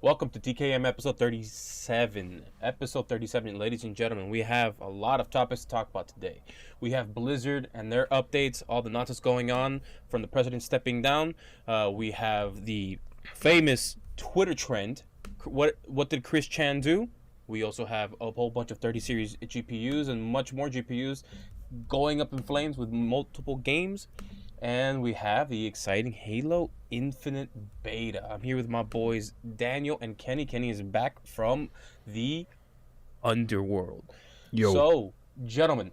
Welcome to DKM episode 37. Episode 37, ladies and gentlemen, we have a lot of topics to talk about today. We have Blizzard and their updates, all the nonsense going on from the president stepping down. We have the famous Twitter trend. What did Chirs-chan do? We also have a whole bunch of 30 series GPUs and much more GPUs going up in flames with multiple games. And we have the exciting Halo Infinite beta. I'm here with my boys Daniel and Kenny. Kenny is back from the underworld. Yo. So, gentlemen,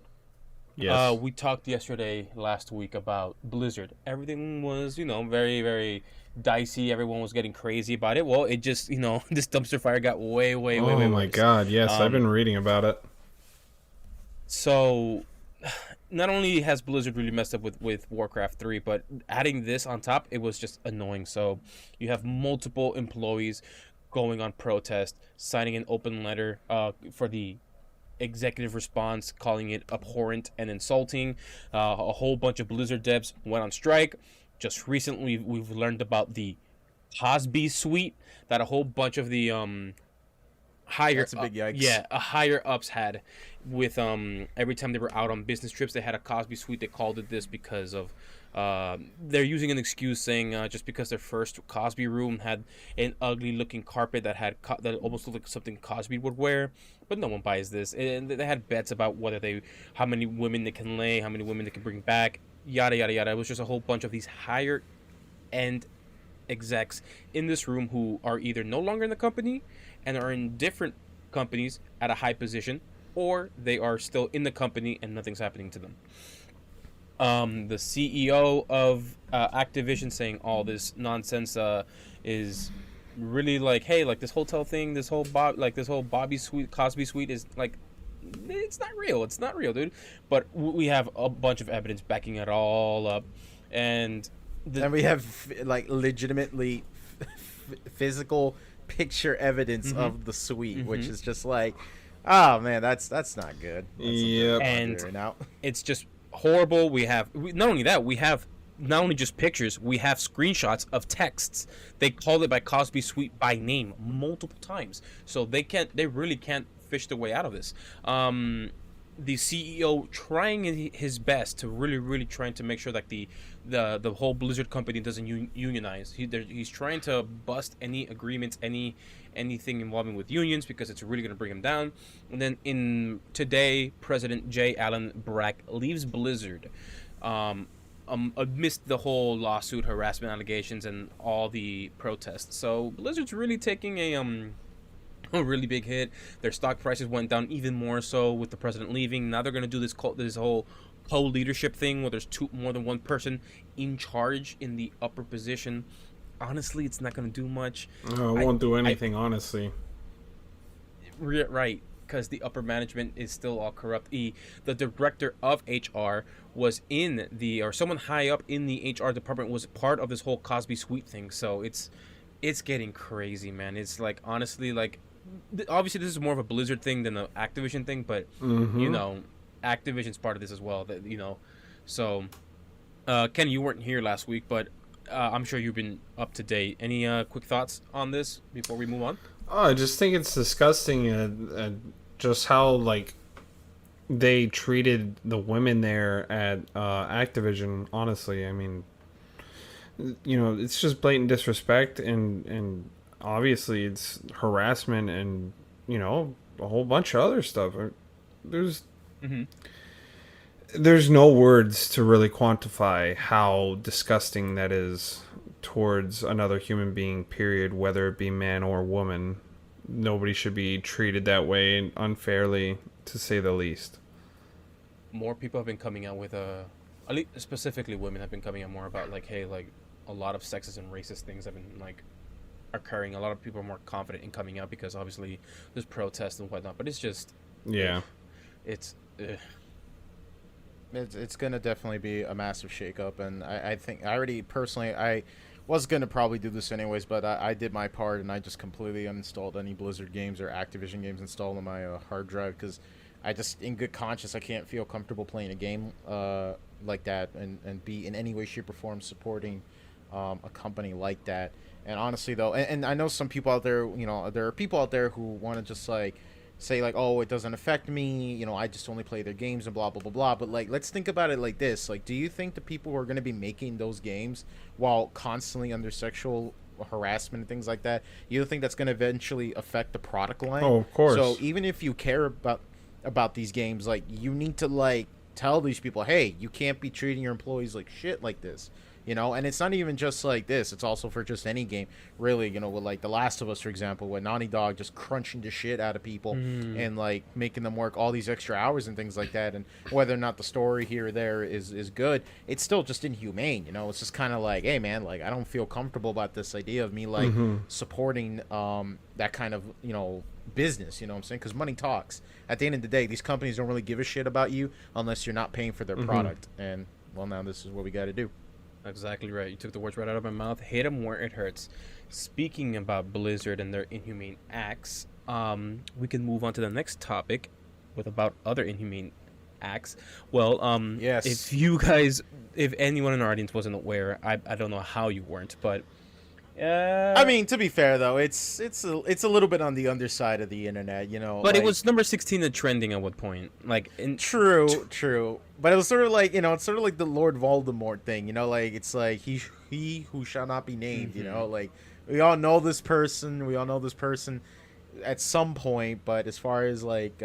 Yes. we talked last week about Blizzard. Everything was, very, very dicey. Everyone was getting crazy about it. Well, it just, this dumpster fire got way, way, way, way Oh my worse. God! Yes, I've been reading about it. So, not only has Blizzard really messed up with Warcraft 3, but adding this on top, it was just annoying. So, you have multiple employees going on protest, signing an open letter for the executive response, calling it abhorrent and insulting. A whole bunch of Blizzard devs went on strike. Just recently, we've learned about the Cosby suite that a whole bunch of the higher That's a big yikes. higher ups had with every time they were out on business trips, they had a Cosby suite. They called it this because of they're using an excuse saying just because their first Cosby room had an ugly looking carpet that had that almost looked like something Cosby would wear, but no one buys this. And they had bets about how many women they can lay, how many women they can bring back, yada yada yada. It was just a whole bunch of these higher end execs in this room who are either no longer in the company and are in different companies at a high position, or they are still in the company and nothing's happening to them. The CEO of Activision saying all this nonsense is really like, hey, like this hotel thing, this whole Bobby suite, Cosby suite is like, it's not real. It's not real, dude. But we have a bunch of evidence backing it all up, and we have legitimately physical picture evidence of the suite, which is just like, oh man, that's not good. Yep. And now it's just horrible. Not only that, we have not only just pictures, we have screenshots of texts. They called it by Cosby Suite by name multiple times, so they really can't fish their way out of this. The CEO trying his best to really trying to make sure that the whole Blizzard company doesn't unionize. He's trying to bust any agreements, anything involving with unions, because it's really going to bring him down. And then today, President J. Allen Brack leaves Blizzard amidst the whole lawsuit, harassment allegations, and all the protests. So Blizzard's really taking a really big hit. Their stock prices went down even more so with the president leaving. Now they're going to do this whole co-leadership thing where there's more than one person in charge in the upper position. Honestly, it's not going to do much. It won't do anything, honestly. Right, because the upper management is still all corrupt. The director of HR was someone high up in the HR department was part of this whole Cosby Suite thing. So it's getting crazy, man. It's like, honestly, like, obviously this is more of a Blizzard thing than an Activision thing, but Activision's part of this as well. So Ken, you weren't here last week, but I'm sure you've been up to date. Any quick thoughts on this before we move on? I just think it's disgusting, just how like they treated the women there at Activision. Honestly, I mean, it's just blatant disrespect, and obviously it's harassment, and a whole bunch of other stuff. There's no words to really quantify how disgusting that is towards another human being, period, whether it be man or woman. Nobody should be treated that way unfairly, to say the least. More people have been coming out with specifically women have been coming out more about like, hey, like, a lot of sexist and racist things have been like occurring. A lot of people are more confident in coming out because obviously there's protests and whatnot, but it's just it's gonna definitely be a massive shakeup, and I think I was gonna probably do this anyways, but I did my part, and I just completely uninstalled any Blizzard games or Activision games installed on my hard drive, because I just, in good conscience, I can't feel comfortable playing a game like that and be in any way, shape, or form supporting a company like that. And honestly, though, and I know some people out there, there are people out there who want to just like say like, oh, it doesn't affect me. I just only play their games and blah blah blah blah. But like, let's think about it like this: like, do you think the people who are going to be making those games while constantly under sexual harassment and things like that, you think that's going to eventually affect the product line? Oh, of course. So even if you care about these games, like, you need to like tell these people, hey, you can't be treating your employees like shit like this. And it's not even just like this. It's also for just any game, really. With like The Last of Us, for example, with Naughty Dog just crunching the shit out of people and like making them work all these extra hours and things like that. And whether or not the story here or there is good, it's still just inhumane. It's just kind of like, hey man, like, I don't feel comfortable about this idea of me like supporting that kind of business. You know what I'm saying? Because money talks. At the end of the day, these companies don't really give a shit about you unless you're not paying for their product. And well, now this is what we got to do. Exactly right. You took the words right out of my mouth. Hit them where it hurts. Speaking about Blizzard and their inhumane acts, we can move on to the next topic with about other inhumane acts. Well, yes. if anyone in our audience wasn't aware, I don't know how you weren't, but I mean, to be fair though, it's a little bit on the underside of the internet, But like, it was number 16 in trending at what point? Like, true. But it was sort of like, it's sort of like the Lord Voldemort thing, like, it's like he who shall not be named, like, we all know this person at some point, but as far as like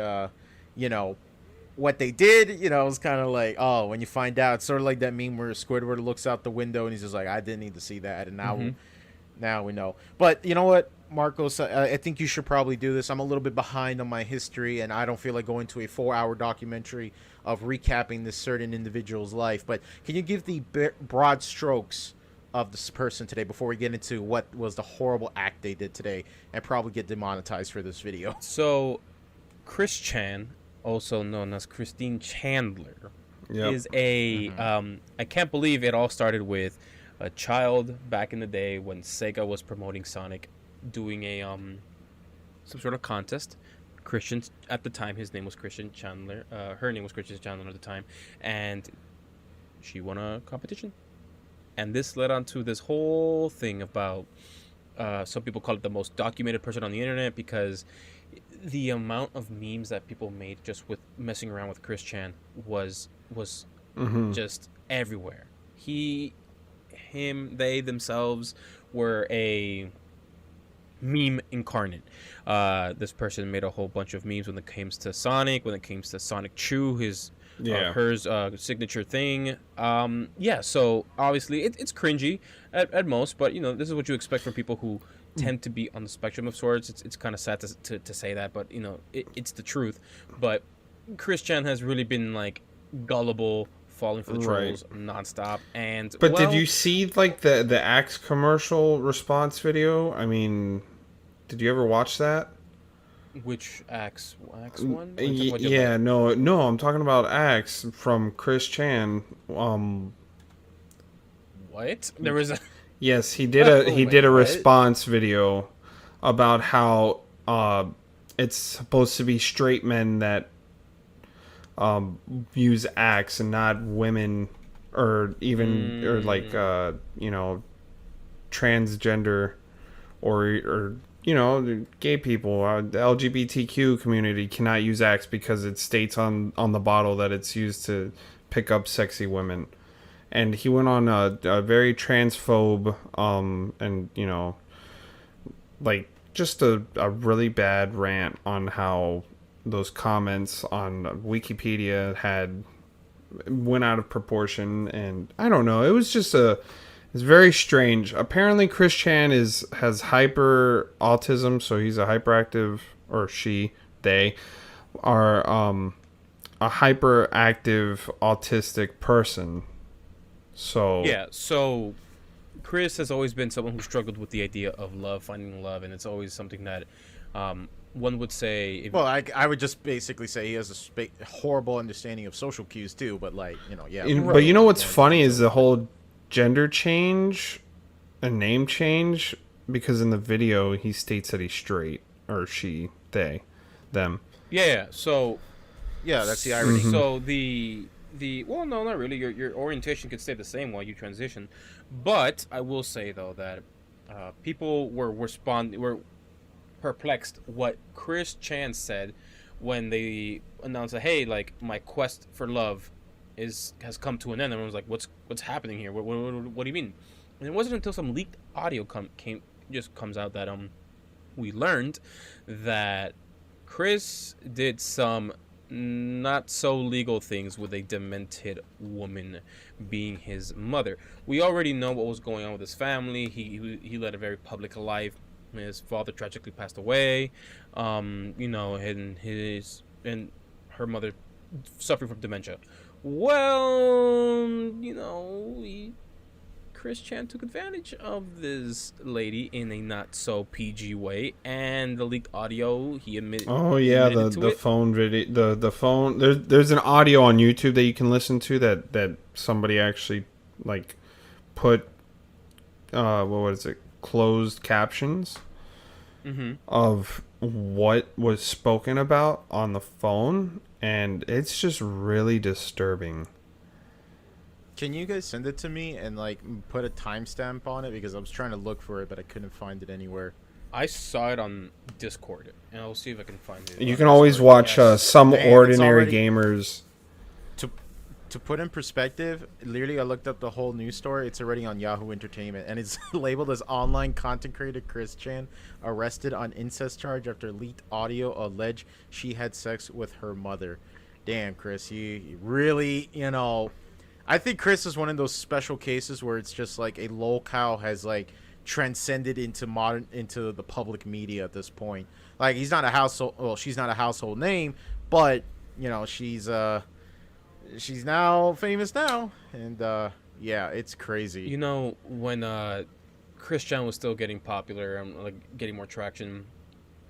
what they did, it was kind of like, oh, when you find out, it's sort of like that meme where Squidward looks out the window and he's just like, I didn't need to see that, and now we know. But you know what, Marcos, I think you should probably do this. I'm a little bit behind on my history, and I don't feel like going to a 4-hour documentary of recapping this certain individual's life. But can you give the broad strokes of this person today before we get into what was the horrible act they did today and probably get demonetized for this video? So, Chirs-chan, also known as Christine Chandler, is a... I can't believe it all started with a child back in the day when Sega was promoting Sonic, doing a some sort of contest. Christian, at the time, his name was Christian Chandler. Her name was Christian Chandler at the time, and she won a competition. And this led on to this whole thing about some people call it the most documented person on the internet, because the amount of memes that people made just with messing around with Chirs-chan was just everywhere. They themselves were a meme incarnate. This person made a whole bunch of memes when it came to Sonic, when it came to Sonic Chew, her signature thing. So obviously it's cringy at most, but this is what you expect from people who tend to be on the spectrum of sorts. It's kind of sad to say that, but it's the truth. But Chirs-chan has really been like gullible, falling for the trolls nonstop. But did you see like the Axe commercial response video? I mean, did you ever watch that? Which Axe one? Yeah, no, I'm talking about Axe from Chirs-chan. What? There was a... Yes, he did a response video about how it's supposed to be straight men that use Axe and not women, or even or like transgender or gay people. The LGBTQ community cannot use Axe because it states on the bottle that it's used to pick up sexy women. And he went on a very transphobe and like just a really bad rant on how those comments on Wikipedia went out of proportion, and I don't know. It was just it's very strange. Apparently, Chirs-chan has hyper autism, so he's a hyperactive, or they are a hyperactive autistic person. So yeah, so Chris has always been someone who struggled with the idea of love, finding love, and it's always something that one would say... I would just basically say he has a horrible understanding of social cues too, but like, yeah. But what's funny is the whole gender change and name change, because in the video he states that he's straight, or she, they, them. Yeah, so... Yeah, that's the irony. So well, no, not really. Your orientation could stay the same while you transition. But I will say, though, that people were perplexed what Chirs-chan said when they announced that, hey, like, my quest for love has come to an end. Everyone was like, what's happening here? What do you mean? And it wasn't until some leaked audio comes out that we learned that Chris did some not so legal things with a demented woman being his mother. We already know what was going on with his family. He led a very public life. His father tragically passed away. And her mother suffering from dementia. Well, Chirs-chan took advantage of this lady in a not so PG way, and the leaked audio he admitted. Oh yeah, the phone video, the phone. There's an audio on YouTube that you can listen to that somebody actually like put what was it, closed captions of what was spoken about on the phone, and it's just really disturbing. Can you guys send it to me and like put a timestamp on it, because I was trying to look for it but I couldn't find it anywhere. I saw it on Discord, and I'll see if I can find it. You can always watch Some Damn, Ordinary Gamers. To put in perspective, literally I looked up the whole news story. It's already on Yahoo Entertainment, and it's labeled as online content creator Chirs-chan arrested on incest charge after leaked audio allege she had sex with her mother. Damn, Chris, you really, I think Chris is one of those special cases where it's just like a lolcow has like transcended into the public media at this point. Like, she's not a household name, but she's now famous now, and yeah, it's crazy. When Chirs-chan was still getting popular and like getting more traction,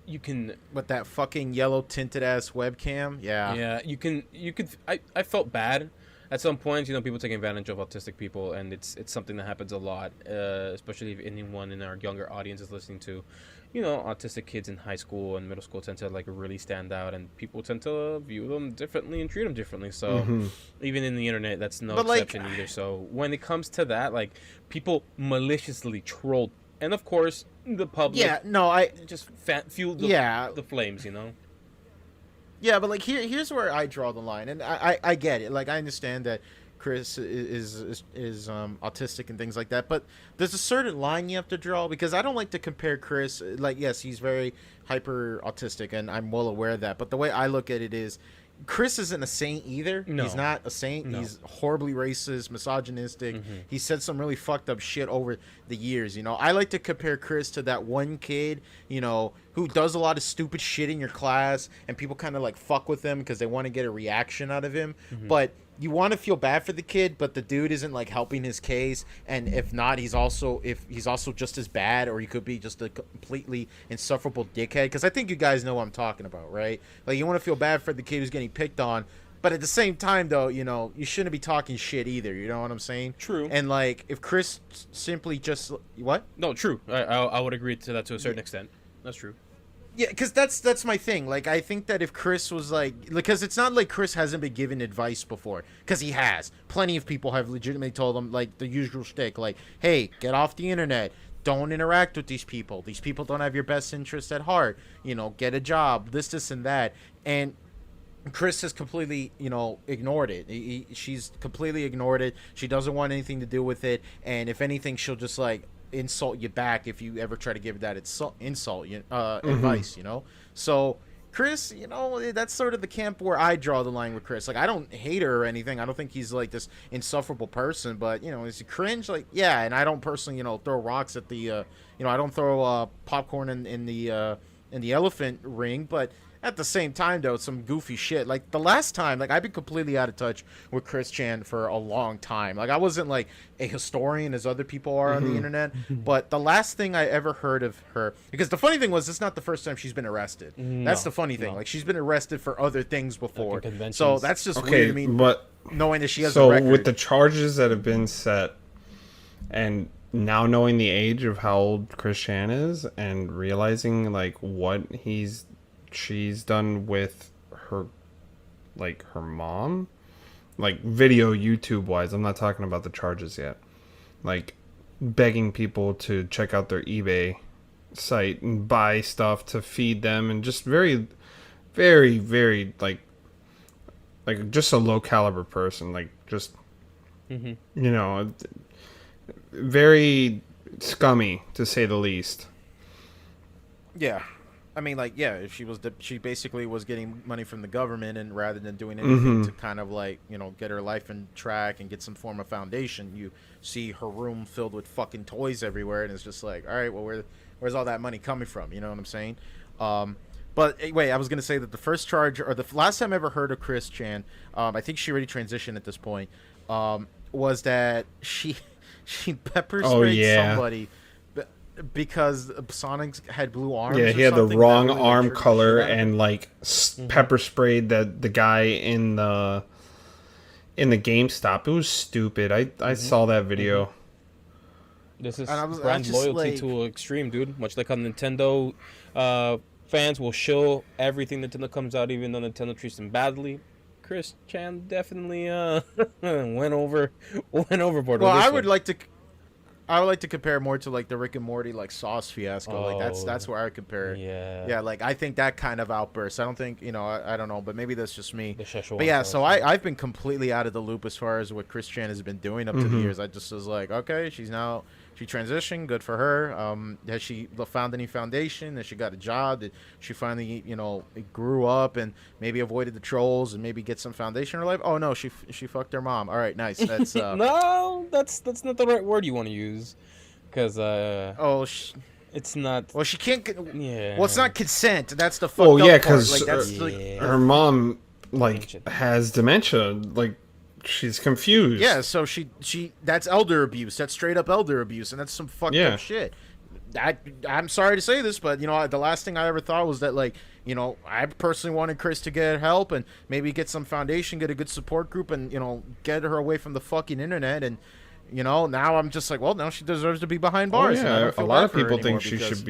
you can, with that fucking yellow tinted ass webcam. Yeah, you could. I felt bad at some points. People taking advantage of autistic people, and it's something that happens a lot, especially if anyone in our younger audience is listening to. Autistic kids in high school and middle school tend to like really stand out, and people tend to view them differently and treat them differently. So even in the internet, that's no exception either. So when it comes to that, like, people maliciously troll, and of course the public, I just fuel the flames. Yeah, but like here's where I draw the line, and I get it. Like, I understand that Chris is autistic and things like that, but there's a certain line you have to draw, because I don't like to compare Chris. Like, yes, he's very hyper autistic, and I'm well aware of that. But the way I look at it is, Chris isn't a saint either. No. He's not a saint. No. He's horribly racist, misogynistic. He said some really fucked up shit over the years. I like to compare Chris to that one kid, who does a lot of stupid shit in your class, and people kind of like fuck with him because they want to get a reaction out of him. But you want to feel bad for the kid, but the dude isn't like helping his case, and if not, he's also just as bad, or he could be just a completely insufferable dickhead. Because I think you guys know what I'm talking about, right? Like, you want to feel bad for the kid who's getting picked on, but at the same time, though, you shouldn't be talking shit either. You know what I'm saying? True. And like, if Chris simply just what? No, true. I would agree to that to a certain extent. That's true. Yeah, because that's my thing. Like, I think that if Chris was like, because it's not like Chris hasn't been given advice before, because he has. Plenty of people have legitimately told him, like, the usual shtick, like, hey, get off the internet. Don't interact with these people. These people don't have your best interest at heart. Get a job, this, and that. And Chris has completely, ignored it. She's completely ignored it. She doesn't want anything to do with it. And if anything, she'll just, like, insult you back if you ever try to give that insult advice. So Chris, that's sort of the camp where I draw the line with Chris. Like, I don't hate her or anything. I don't think he's like this insufferable person, but is he cringe? Like, yeah. And I don't personally throw rocks at the I don't throw popcorn in the elephant ring, but at the same time, though, some goofy shit. Like, the last time, like, I've been completely out of touch with Chirs-chan for a long time. Like, I wasn't, like, a historian as other people are on the internet. But the last thing I ever heard of her... Because the funny thing was, it's not the first time she's been arrested. That's the funny thing. Like, she's been arrested for other things before. Like, so that's just weird to me, but knowing that she has a record. So, with the charges that have been set, and now knowing the age of how old Chirs-chan is, and realizing, like, what she's done with her, like, her mom, like, video YouTube wise, I'm not talking about the charges yet, like, begging people to check out their eBay site and buy stuff to feed them, and just very, very, very like just a low caliber person, like just you know, very scummy to say the least. Yeah. I mean, like, yeah, if she basically was getting money from the government, and rather than doing anything to kind of like, you know, get her life in track and get some form of foundation, you see her room filled with fucking toys everywhere, and it's just like, all right, well, where's all that money coming from? You know what I'm saying? But wait, I was gonna say that the first charge, or the last time I ever heard of Chirs-chan, I think she already transitioned at this point, was that she pepper sprayed somebody because Sonic had blue arms. Yeah, or he had the something, wrong really, arm like, color, and like pepper sprayed the guy in the GameStop. It was stupid. I saw that video. This is I brand just, loyalty like- to an extreme, dude. Much like how Nintendo fans will shill everything Nintendo comes out, even though Nintendo treats them badly. Chirs-chan definitely went overboard. Well, with this I would one. like to compare more to like the Rick and Morty like sauce fiasco. Like that's where I compare it. Yeah. Like I think that kind of outburst. I don't think, you know, I don't know, but maybe that's just me. The Szechuan But yeah, sauce, so I've been completely out of the loop as far as what Chirs-chan has been doing up to the years. I just was like, okay, she transitioned, good for her. Has she found any foundation? Has she got a job? Did she finally, you know, grew up and maybe avoided the trolls and maybe get some foundation in her life? Oh no, she fucked her mom. All right, nice. That's No, that's not the right word you want to use, because it's not. well, she can't. Yeah. Well, it's not consent. That's the fucked Oh up yeah, part. because Like that's her mom Dementia. has dementia. Like she's confused. yeah. So she that's elder abuse. That's straight up elder abuse, and that's some fucked up shit. I'm sorry to say this, but you know, the last thing I ever thought was that, like, you know, I personally wanted Chris to get help and maybe get some foundation, get a good support group, and, you know, get her away from the fucking internet. And, you know, now I'm just like, well, now she deserves to be behind bars. Oh, and I yeah, don't feel a lot bad of for her people think anymore she because- should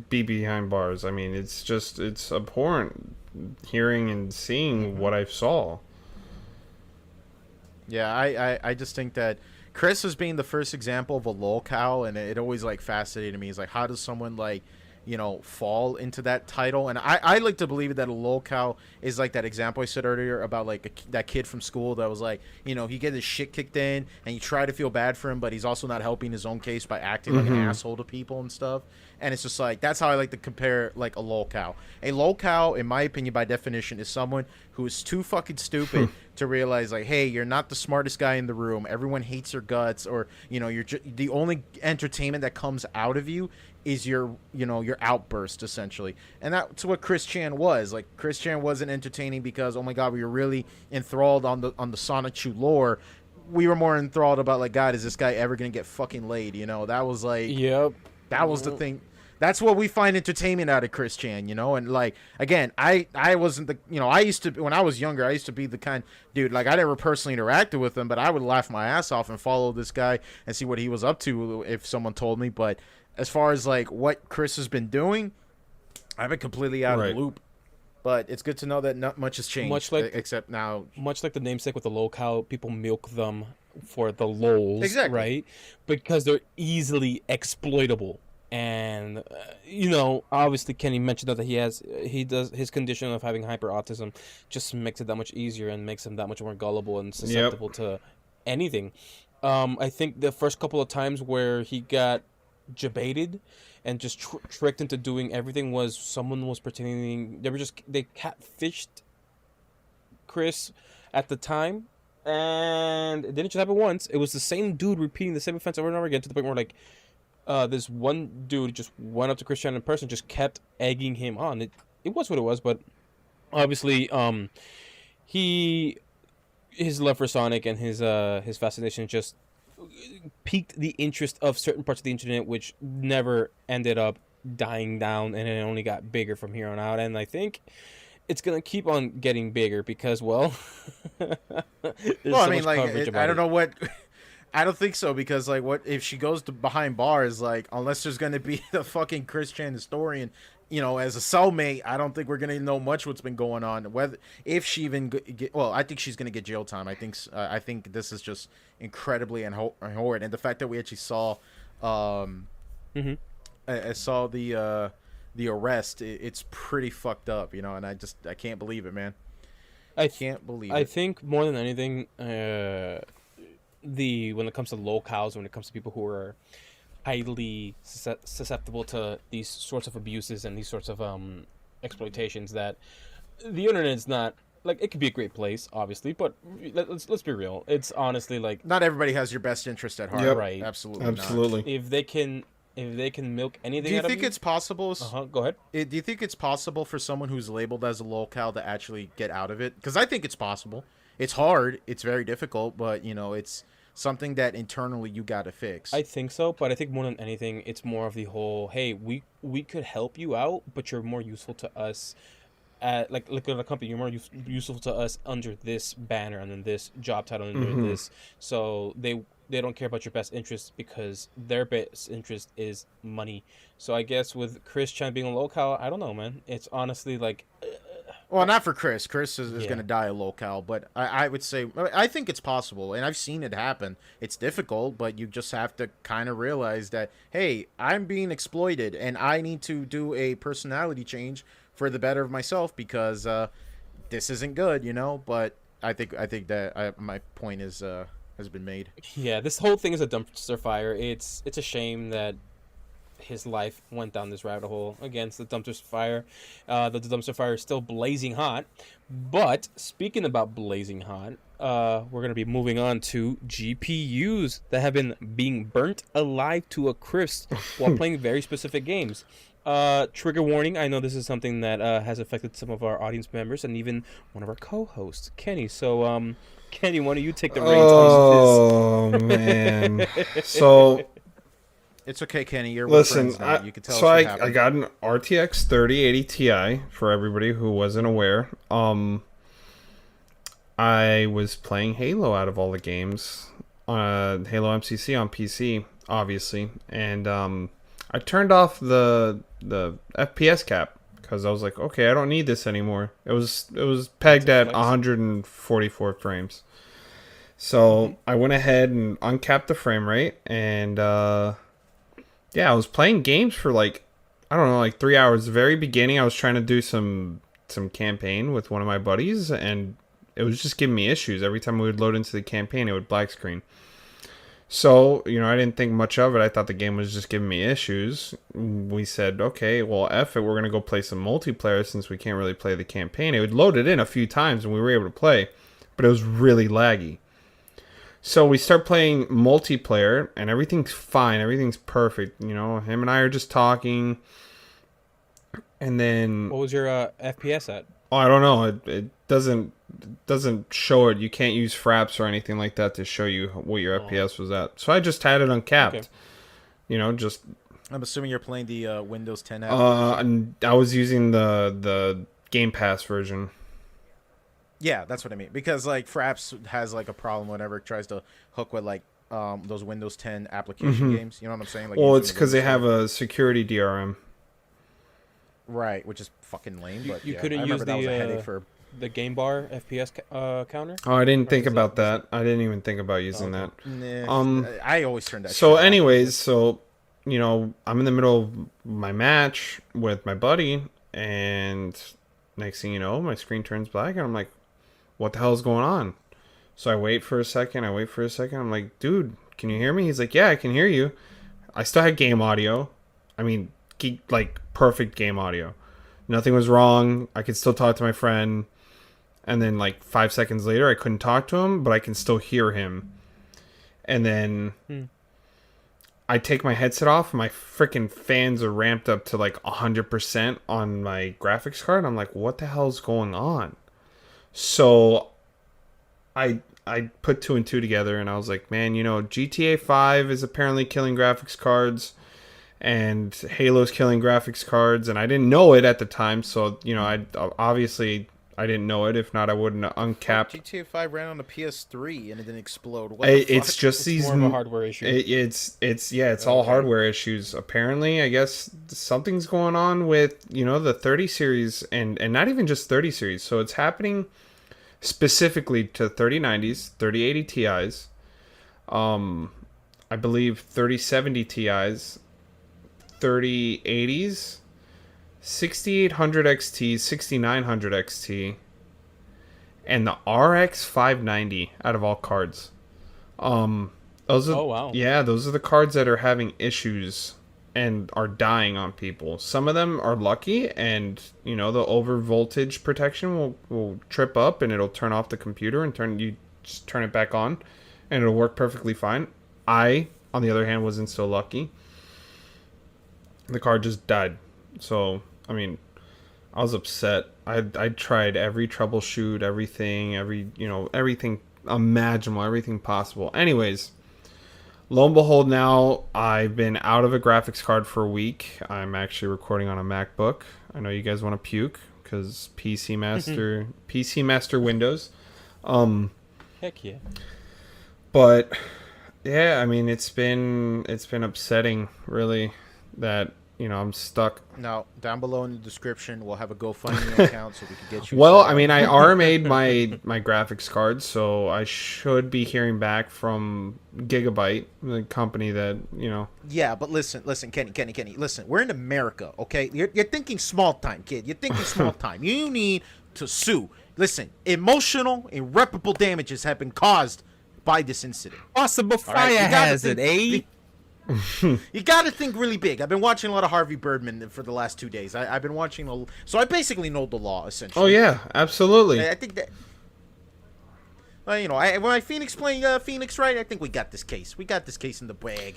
be behind bars. I mean, it's abhorrent hearing and seeing what I saw. Yeah, I just think that Chris was being the first example of a lolcow, and it always like fascinated me. Is like, how does someone like, you know, fall into that title? And I like to believe that a lolcow is like that example I said earlier about like that kid from school that was like, you know, he get his shit kicked in, and you try to feel bad for him, but he's also not helping his own case by acting like an asshole to people and stuff. And it's just like, that's how I like to compare like a lolcow. A lolcow, in my opinion, by definition, is someone who is too fucking stupid to realize like, hey, you're not the smartest guy in the room. Everyone hates your guts, or, you know, you're the only entertainment that comes out of you is your, you know, your outburst, essentially. And that's what Chirs-chan was. Like, Chirs-chan wasn't entertaining because, oh my god, we were really enthralled on the Sonic Chu lore. We were more enthralled about like, God, is this guy ever gonna get fucking laid? You know, that was like, Yep. that was the thing. That's what we find entertainment out of Chirs-chan, you know? And, like, again, I wasn't the, you know, I used to, when I was younger, I used to be the kind, dude, like, I never personally interacted with him, but I would laugh my ass off and follow this guy and see what he was up to if someone told me. But as far as, like, what Chris has been doing, I've been completely out of the loop. But it's good to know that not much has changed, except now. Much like the namesake with the lolcow, people milk them for the lols, Exactly. right? Because they're easily exploitable. And you know, obviously Kenny mentioned that he does his condition of having hyper autism just makes it that much easier and makes him that much more gullible and susceptible to anything. I think the first couple of times where he got jebaited and just tricked into doing everything was someone was pretending they catfished Chris at the time, and it didn't just happen once. It was the same dude repeating the same offense over and over again, to the point where like this one dude just went up to Chirs-chan in person, just kept egging him on. It was what it was, but obviously his love for Sonic and his fascination just piqued the interest of certain parts of the internet, which never ended up dying down, and it only got bigger from here on out. And I think it's gonna keep on getting bigger because, well, I mean, like, I don't know what. I don't think so, because like, what if she goes to behind bars? Like, unless there's gonna be the fucking Chirs-chan historian as a cellmate, I don't think we're gonna know much what's been going on. Whether if she even I think she's gonna get jail time. I think this is just incredibly horrid, and the fact that we actually saw, Mm-hmm. I saw the arrest. It's pretty fucked up, and I can't believe it, man. I Can't believe I it. think more than anything, when it comes to locals, when it comes to people who are highly susceptible to these sorts of abuses and these sorts of exploitations, that the internet is not like, it could be a great place, obviously, but let's be real. It's honestly like, Not everybody has your best interest at heart. Yep. right. Absolutely. Absolutely. If they can milk anything Do you out think of you, it's possible? go ahead. Do you think it's possible for someone who's labeled as a locale to actually get out of it? Because I think it's possible. It's hard. It's very difficult, but it's something that internally you got to fix. I think so, but I think more than anything, it's more of the whole, hey, we could help you out, but you're more useful to us. Like look at a company, you're more useful to us under this banner, under this job title, under this. So they don't care about your best interest because their best interest is money. So I guess with Chirs-chan being a locale, I don't know, man. It's honestly like, Well, not for Chris. Chris is Yeah. going to die a locale, but I would say I think it's possible, and I've seen it happen. It's difficult, but you just have to kind of realize that, hey, I'm being exploited, and I need to do a personality change for the better of myself because this isn't good, But I think that my point is has been made. yeah, this whole thing is a dumpster fire. It's a shame that his life went down this rabbit hole. Again, it's the dumpster fire. The dumpster fire is still blazing hot. But speaking about blazing hot, we're going to be moving on to GPUs that have been being burnt alive to a crisp while playing very specific games. Trigger warning, I know this is something that has affected some of our audience members and even one of our co-hosts, Kenny. So, Kenny, why don't you take the reins on Oh man. So It's okay, Kenny. You're listen, with friends now. You can tell so us what I happened. got an RTX 3080 Ti for everybody who wasn't aware. I was playing Halo out of all the games, Halo MCC on PC, obviously, and I turned off the FPS cap because I was like, okay, I don't need this anymore. It was pegged at flex. 144 frames. So I went ahead and uncapped the frame rate, and yeah, I was playing games for like, I don't know, like 3 hours. The very beginning, I was trying to do some campaign with one of my buddies, and it was just giving me issues. Every time we would load into the campaign, it would black screen. So, I didn't think much of it. I thought the game was just giving me issues. We said, okay, well, F it. We're going to go play some multiplayer since we can't really play the campaign. It would load it in a few times and we were able to play, but it was really laggy. So we start playing multiplayer and everything's fine. Everything's perfect. Him and I are just talking. And then... What was your FPS at? Oh, I don't know. It doesn't show it. You can't use fraps or anything like that to show you what your FPS was at. So I just had it uncapped. Okay. Just I'm assuming you're playing the Windows 10 app. and I was using the Game Pass version. Yeah, that's what I mean. Because like Fraps has like a problem whenever it tries to hook with like those Windows 10 application games. You know what I'm saying? Like, Well, using it's the because they Windows have a security DRM. right, which is fucking lame. But You yeah, couldn't I use remember that was a the headache for. the game bar FPS counter. Oh, I didn't think is about that- that. I didn't even think about using that. Nah, I always turn that. So, shit off. anyways, I'm in the middle of my match with my buddy, and next thing you know, my screen turns black, and I'm like, what the hell is going on? So I wait for a second. I'm like, dude, can you hear me? He's like, yeah, I can hear you. I still had game audio. I mean, like perfect game audio. Nothing was wrong. I could still talk to my friend. And then like 5 seconds later, I couldn't talk to him, but I can still hear him. And then I take my headset off. My freaking fans are ramped up to like 100% on my graphics card. I'm like, what the hell's going on? So I put two and two together, and I was like, man, GTA 5 is apparently killing graphics cards, and Halo's killing graphics cards, and I didn't know it at the time. So I obviously I didn't know it. If not, I wouldn't have uncapped. GTA 5 ran on the PS3 and it didn't explode. What the It's fuck? just It's these. more of a hardware issue. It's all Okay. hardware issues. Apparently, I guess something's going on with the 30 series and not even just 30 series. So it's happening specifically to 3090s, 3080 Ti's, I believe 3070 Ti's, 3080s, 6800 XT, 6900 XT, and the RX 590 out of all cards. Those are, Oh, wow. Yeah, those are the cards that are having issues and are dying on people. Some of them are lucky, and the over voltage protection will trip up and it'll turn off the computer and you just turn it back on, and it'll work perfectly fine. I, on the other hand, wasn't so lucky. The card just died. So, I mean, I was upset. I tried every troubleshoot, everything imaginable, everything possible. Anyways, lo and behold, now I've been out of a graphics card for a week. I'm actually recording on a MacBook. I know you guys want to puke because PC Master Windows. Heck yeah. But yeah, I mean it's been upsetting, really, that I'm stuck. Now, down below in the description, we'll have a GoFundMe account so we can get you. Well, set I up. mean, I already made my graphics card, so I should be hearing back from Gigabyte, the company that Yeah, but listen, Kenny. Listen, we're in America, okay? You're thinking small time, kid. You're thinking small time. You need to sue. Listen, emotional, irreparable damages have been caused by this incident. Possible All right, fire you gotta hazard, think- You got to think really big. I've been watching a lot of Harvey Birdman for the last 2 days. I've been watching, so I basically know the law essentially. Oh yeah, absolutely. I think that. Well, when I Phoenix playing Phoenix, right? I think we got this case. We got this case in the bag,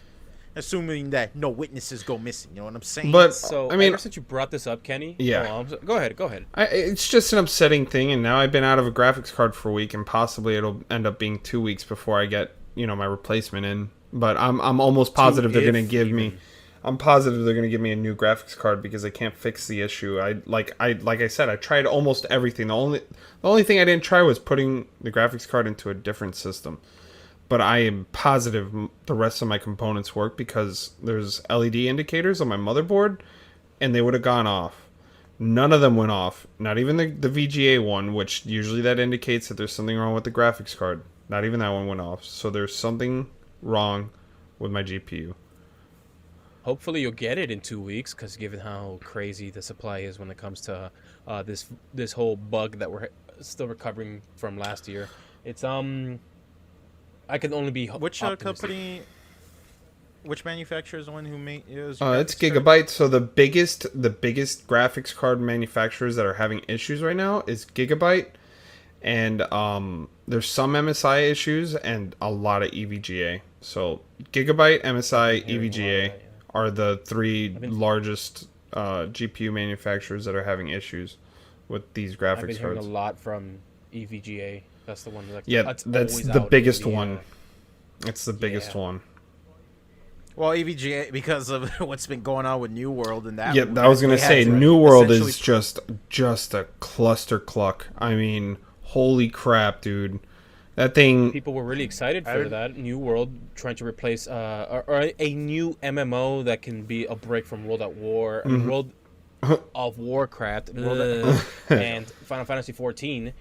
assuming that no witnesses go missing. You know what I'm saying? But So, I mean, ever since you brought this up, Kenny. Yeah. Go ahead. it's just an upsetting thing, and now I've been out of a graphics card for a week, and possibly it'll end up being 2 weeks before I get my replacement in. But I'm almost positive they're gonna give me. I'm positive they're gonna give me a new graphics card because I can't fix the issue. Like I said, I tried almost everything. The only thing I didn't try was putting the graphics card into a different system. But I am positive the rest of my components work because there's LED indicators on my motherboard, and they would have gone off. None of them went off. Not even the VGA one, which usually that indicates that there's something wrong with the graphics card. Not even that one went off. So there's something wrong with my GPU. Hopefully you'll get it in 2 weeks, because given how crazy the supply is when it comes to this whole bug that we're still recovering from last year, it's I can only be Which optimistic. company? Which manufacturer is the one who made? It's Gigabyte. So the biggest graphics card manufacturers that are having issues right now is Gigabyte, and there's some MSI issues and a lot of EVGA. So Gigabyte, MSI, hearing a lot of EVGA that, yeah. are the three largest GPU manufacturers that are having issues with these I've been graphics hearing cards. a lot from EVGA. That's the one. Yeah, that's that's always the out biggest in the, one. It's the biggest yeah. one. Well, EVGA, because of what's been going on with New World and that. Yeah, I was gonna they had say to New World essentially- is just a cluster cluck. I mean, holy crap, dude! That thing. People were really excited for that New World, trying to replace or a new MMO that can be a break from World at War, World of Warcraft, and Final Fantasy 14.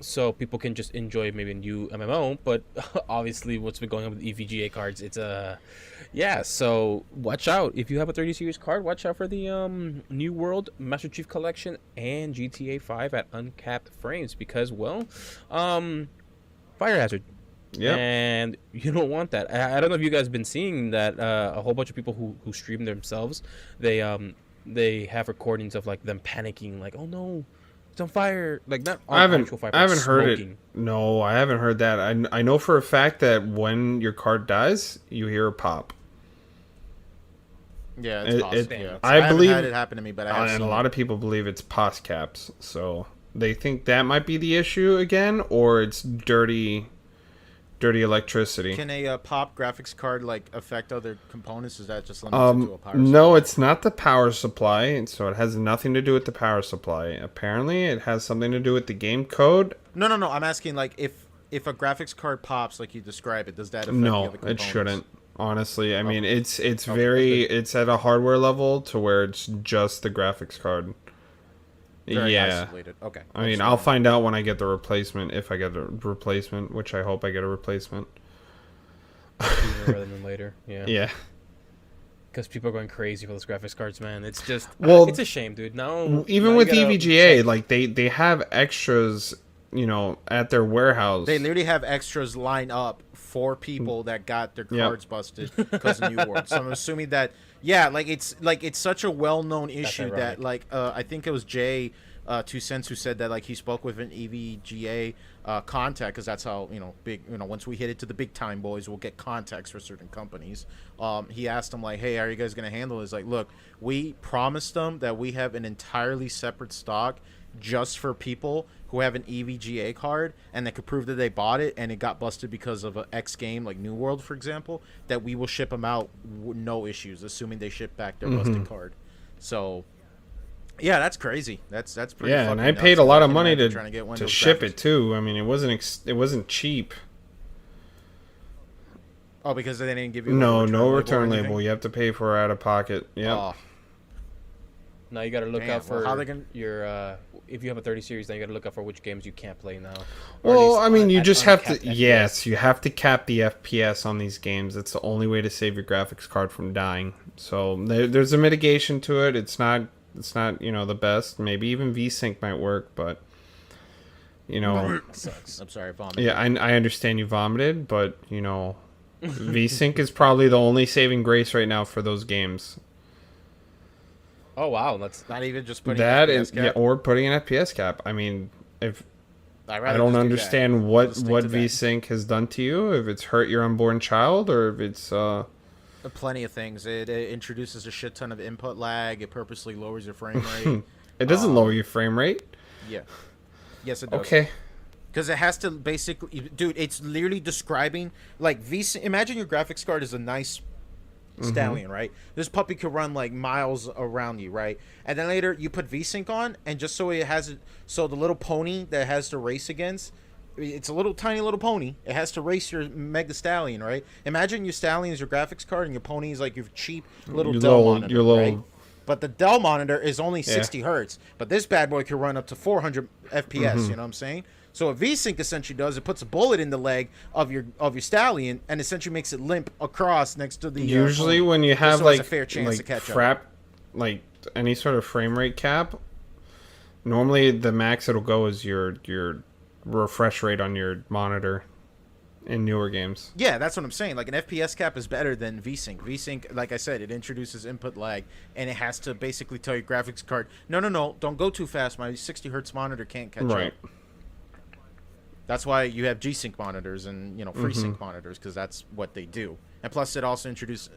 So people can just enjoy maybe a new MMO, but obviously what's been going on with EVGA cards, it's yeah. So watch out if you have a 30 series card. Watch out for the New World Master Chief Collection and GTA 5 at uncapped frames, because fire hazard. Yeah. And you don't want that. I don't know if you guys have been seeing that a whole bunch of people who stream themselves, they have recordings of like them panicking, like, oh no, it's on fire. Like not on actual fire, but I haven't heard it. smoking. No, I haven't heard that. I know for a fact that when your card dies, you hear a pop. Yeah, it's possible. Yeah. I haven't believe- had it happen to me, but I have And seen a lot of people believe it's pos caps. So they think that might be the issue again, or it's dirty dirty electricity. Can a pop graphics card like affect other components? Is that just limited to a power supply? No, it's not the power supply, and so it has nothing to do with the power supply. Apparently, it has something to do with the game code. No. I'm asking like if a graphics card pops like you describe it, does that affect the No, other components? it shouldn't. Honestly, I mean, it's Okay, very it's at a hardware level to where it's just the graphics card. Very Yeah. isolated. Okay. I mean, I'll find out when I get the replacement, if I get a replacement, which I hope I get a replacement. Sooner rather than later. Yeah. Yeah. Because people are going crazy for those graphics cards, man. It's just, Well, it's a shame, dude. Now, Even now with you gotta EVGA, check- like they have extras, at their warehouse. They literally have extras line up for people that got their Yep. cards busted because of New World. So I'm assuming that, yeah, it's such a well-known issue that ironic. I think it was Jay 2 Cents who said that like he spoke with an EVGA contact, because that's how big, once we hit it to the big time boys, we'll get contacts for certain companies. He asked them like, hey, are you guys gonna handle this? Like, look, we promised them that we have an entirely separate stock just for people who have an EVGA card and that could prove that they bought it and it got busted because of an X game like New World, for example, that we will ship them out no issues, assuming they ship back their busted card. So yeah, that's crazy. That's pretty. Yeah, and fucking I nuts. paid a lot of Imagine money trying get one of to those ship graphics. it too. I mean, it wasn't cheap. Oh, because they didn't give you No or return anything? label. You have to pay for it out of pocket. Yeah. Oh, Now you got to look Damn, out for well, how they gonna- your if you have a 30 series, then you got to look out for which games you can't play now. Or at Well, least I mean, you at just have to. uncapped FPS. Yes, you have to cap the FPS on these games. It's the only way to save your graphics card from dying. So there's a mitigation to it. It's not the best. Maybe even VSync might work, but Sucks. I'm sorry, vomit. yeah, I understand you vomited, but VSync is probably the only saving grace right now for those games. Oh wow, that's Not even just putting That FPS is, cap? yeah, or putting an FPS cap. I mean, if I'd I rather don't just do understand that. what Just stick to that. VSync has done to you, if it's hurt your unborn child, or if it's Plenty of things. It introduces a shit ton of input lag. It purposely lowers your frame rate. it doesn't lower your frame rate. Yeah. Yes, it does. Okay. Because it has to basically, dude. It's literally describing like imagine your graphics card is a nice stallion, right? This puppy could run like miles around you, right? And then later you put VSync on, and just so it has so the little pony that has to race against, it's a little tiny little pony. It has to race your mega stallion, right? Imagine your stallion is your graphics card, and your pony is like your cheap little Dell monitor, right? But the Dell monitor is only 60 hertz. But this bad boy can run up to 400 FPS. You know what I'm saying? So what VSync essentially does, it puts a bullet in the leg of your stallion and essentially makes it limp across next to the. Usually, pony, when you just have so it has like a fair chance to catch up. frap, like any sort of frame rate cap, normally the max it'll go is your refresh rate on your monitor in newer games. Yeah, that's what I'm saying. Like an FPS cap is better than VSync. VSync, like I said, it introduces input lag, and it has to basically tell your graphics card, no, don't go too fast. My 60 hertz monitor can't catch Right. up. That's why you have G-Sync monitors and FreeSync monitors, because that's what they do. And plus, it also introduced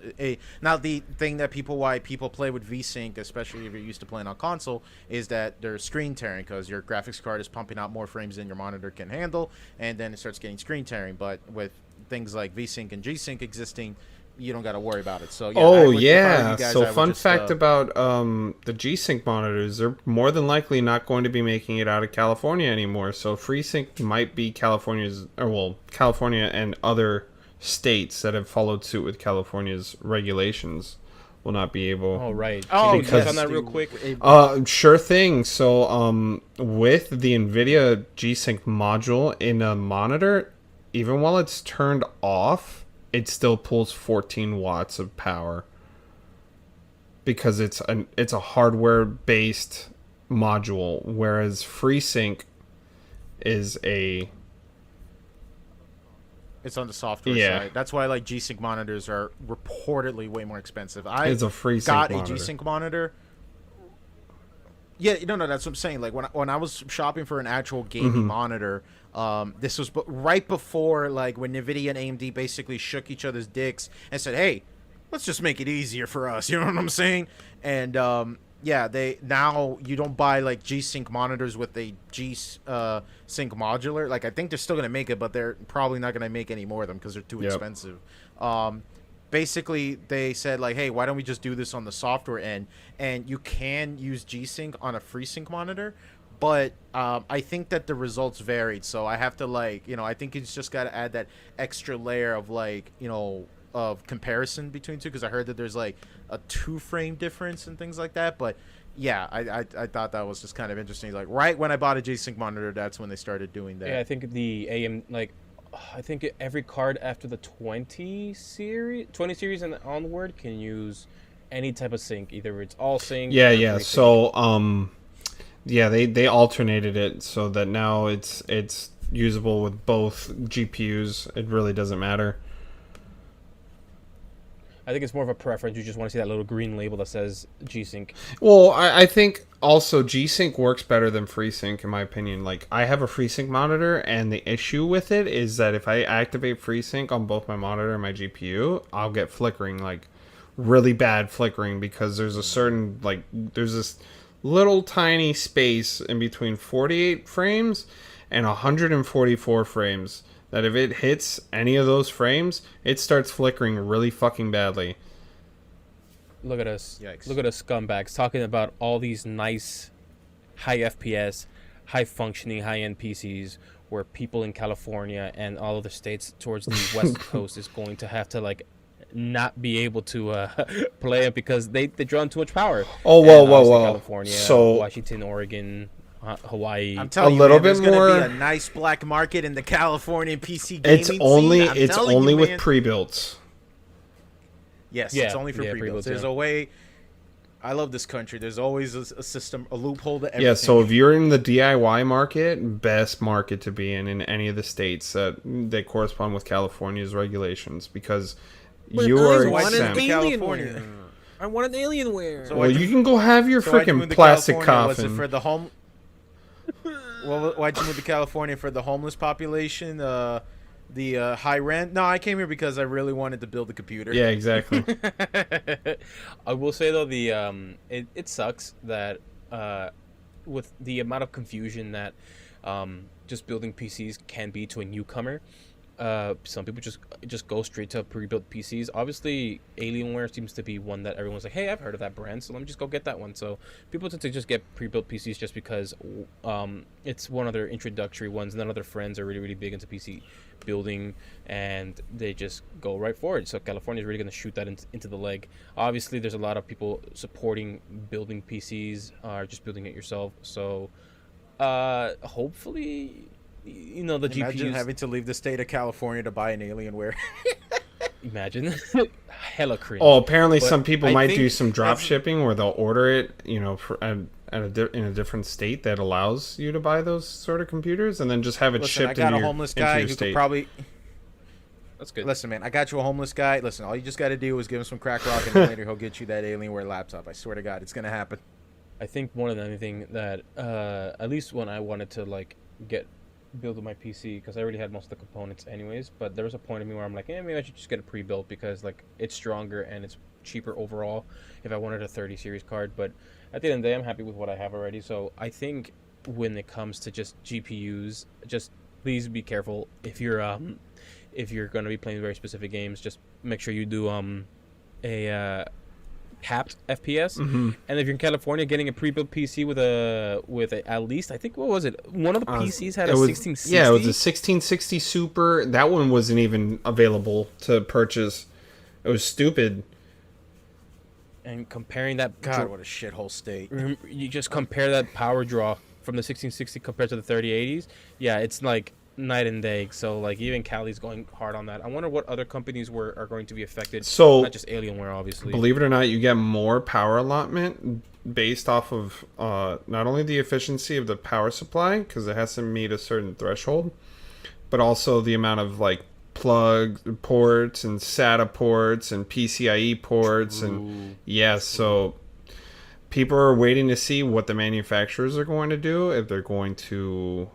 now the thing that why people play with VSync, especially if you're used to playing on console, is that there's screen tearing because your graphics card is pumping out more frames than your monitor can handle, and then it starts getting screen tearing. But with things like VSync and G-Sync existing, you don't got to worry about it. So yeah, So fun fact about the G-Sync monitors, they're more than likely not going to be making it out of California anymore. So FreeSync might be California and other states that have followed suit with California's regulations will not be able. oh right. Oh, Can you touch yes. on that real quick? Sure thing. So with the NVIDIA G-Sync module in a monitor, even while it's turned off, it still pulls 14 watts of power because it's a hardware based module, whereas FreeSync is it's on the software Yeah. side. That's why like G-Sync monitors are reportedly way more expensive. It's a FreeSync got monitor. a G-Sync monitor. Yeah, no, that's what I'm saying. Like when I was shopping for an actual gaming monitor, this was right before like when NVIDIA and AMD basically shook each other's dicks and said, "Hey, let's just make it easier for us." You know what I'm saying? And yeah, they now you don't buy like G-Sync monitors with a Sync modular. Like I think they're still gonna make it, but they're probably not gonna make any more of them because they're too Yep. expensive. Um, Basically, they said like, hey, why don't we just do this on the software end? And you can use G-Sync on a FreeSync monitor, but I think that the results varied. So I have to like, I think it's just got to add that extra layer of like, of comparison between two, because I heard that there's like a 2-frame difference and things like that. But yeah, I thought that was just kind of interesting. Like right when I bought a G-Sync monitor, that's when they started doing that. Yeah, I think the AM I think every card after the 20 series and onward can use any type of sync. Either it's all sync. Yeah, or yeah. free sync. So yeah, they alternated it so that now it's usable with both GPUs. It really doesn't matter. I think it's more of a preference. You just want to see that little green label that says G-Sync. Well, I think also G-Sync works better than FreeSync in my opinion. Like I have a FreeSync monitor, and the issue with it is that if I activate FreeSync on both my monitor and my GPU, I'll get flickering, like really bad flickering, because there's a certain there's this little tiny space in between 48 frames and 144 frames. That if it hits any of those frames, it starts flickering really fucking badly. Look at us. Yikes. Look at us scumbags talking about all these nice high FPS, high functioning, high end PCs where people in California and all other states towards the west coast is going to have to not be able to play it because they draw on too much power. Oh, And whoa, obviously whoa. California, So Washington, Oregon, Hawaii. I'm telling A you, little man, there's bit gonna more- be a nice black market in the Californian PC gaming it's scene. only I'm it's telling only you, with man. pre-builds. Yes, Yeah, it's only for yeah, pre-builds. pre-builds, There's yeah. a way. I love this country. There's always a system, a loophole to everything. Yeah, so if you're in the DIY market, best market to be in any of the states that correspond with California's regulations, because you I are want an exempt. California. I want an Alienware. So Well, you can go have your why'd you freaking move to plastic California? Was it coffin. for the home? Well, why'd you move to California, for the homeless population? The high rent? No, I came here because I really wanted to build a computer. Yeah, exactly. I will say though it sucks that with the amount of confusion that just building PCs can be to a newcomer. Some people just go straight to pre-built PCs. Obviously, Alienware seems to be one that everyone's like, "Hey, I've heard of that brand, so let me just go get that one." So people tend to just get pre-built PCs just because it's one of their introductory ones. None of their friends are really, really big into PC building, and they just go right for it. So California is really going to shoot that into the leg. Obviously, there's a lot of people supporting building PCs or just building it yourself. So hopefully, the Imagine GPUs. having to leave the state of California to buy an Alienware. Imagine. Hella cringe. Oh, apparently But some people I might do think some drop that's- shipping where they'll order it, in a different state that allows you to buy those sort of computers, and then just have it Listen, shipped I got into a your, homeless into guy your who state. could probably. That's good. Listen, man, I got you a homeless guy. Listen, all you just got to do is give him some crack rock, and then later he'll get you that Alienware laptop. I swear to God, it's gonna happen. I think more than anything that at least when I wanted to build my PC, because I already had most of the components anyways, but there was a point in me where I'm like, maybe I should just get a pre-built because it's stronger and it's cheaper overall if I wanted a 30 series card. But at the end of the day, I'm happy with what I have already. So I think when it comes to just GPUs, just please be careful if you're going to be playing very specific games. Just make sure you do a capped FPS. Mm-hmm. And if you're in California, getting a pre-built PC with a at least, I think, what was it? One of the PCs had a 1660. Yeah, it was a 1660 Super. That one wasn't even available to purchase. It was stupid. And comparing that, God, what a shithole state. you just compare that power draw from the 1660 compared to the 3080s. Yeah, it's like night and day. So even Cali's going hard on that. I wonder what other companies are going to be affected. So, not just Alienware, obviously. Believe it or not, you get more power allotment based off of not only the efficiency of the power supply, because it has to meet a certain threshold, but also the amount of plug ports and SATA ports and PCIe ports. And so people are waiting to see what the manufacturers are going to do, if they're going to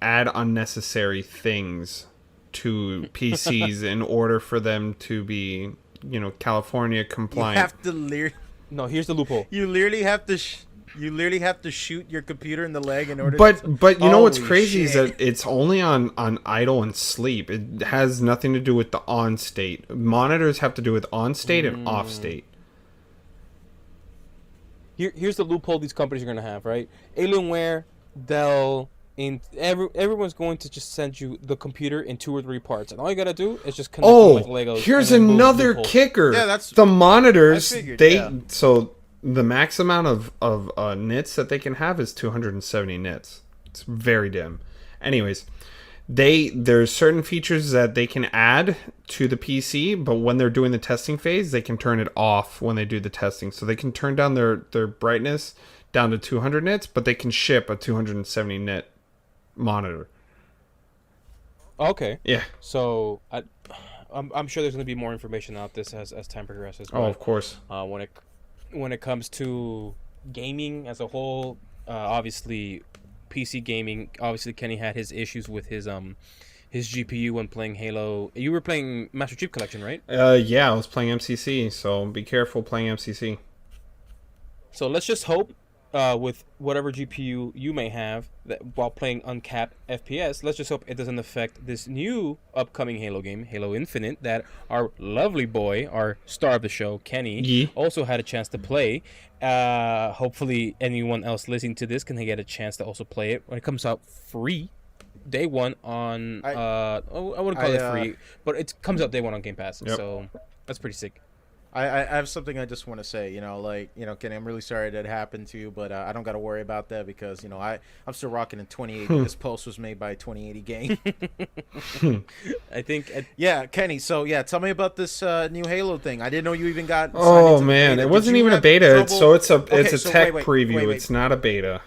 add unnecessary things to PCs in order for them to be California You compliant. have to No, here's the loophole. You literally have to. You literally have to shoot your computer in the leg in order. But you know what's Holy crazy is shit. that it's only on idle and sleep. It has nothing to do with the on state. Monitors have to do with on state and off state. Here's the loophole these companies are gonna have, right? Alienware, Dell, everyone's going to just send you the computer in 2 or 3 parts, and all you gotta do is just connect them like Legos. Here's and then boom, another loophole. kicker. Yeah, that's- the monitors. I figured, they yeah. so the max amount of nits that they can have is 270 nits. It's very dim. Anyways, there's certain features that they can add to the PC, but when they're doing the testing phase, they can turn it off when they do the testing. So they can turn down their brightness down to 200 nits, but they can ship a 270 nit monitor. Okay. Yeah. So I'm sure there's gonna be more information about this as time progresses. Oh, of course. When it comes to gaming as a whole, obviously PC gaming. Obviously, Kenny had his issues with his GPU when playing Halo. You were playing Master Chief Collection, right? Yeah, I was playing MCC, so be careful playing MCC. So let's just hope, with whatever GPU you may have, that while playing uncapped FPS, let's just hope it doesn't affect this new upcoming Halo game, Halo Infinite, that our lovely boy, our star of the show, Kenny, also had a chance to play. Hopefully anyone else listening to this can get a chance to also play it when it comes out free. Day one on I wouldn't call it free, but it comes out day one on Game Pass. Yep. So that's pretty sick. I have something I just want to say. Kenny, I'm really sorry that happened to you, but I don't got to worry about that because I'm still rocking in 2080. This post was made by 2080 Gang. I think. Yeah, Kenny. So yeah, tell me about this new Halo thing. I didn't know you even got. Oh man, it wasn't even a beta. Trouble? It's a tech preview. Wait. It's not a beta.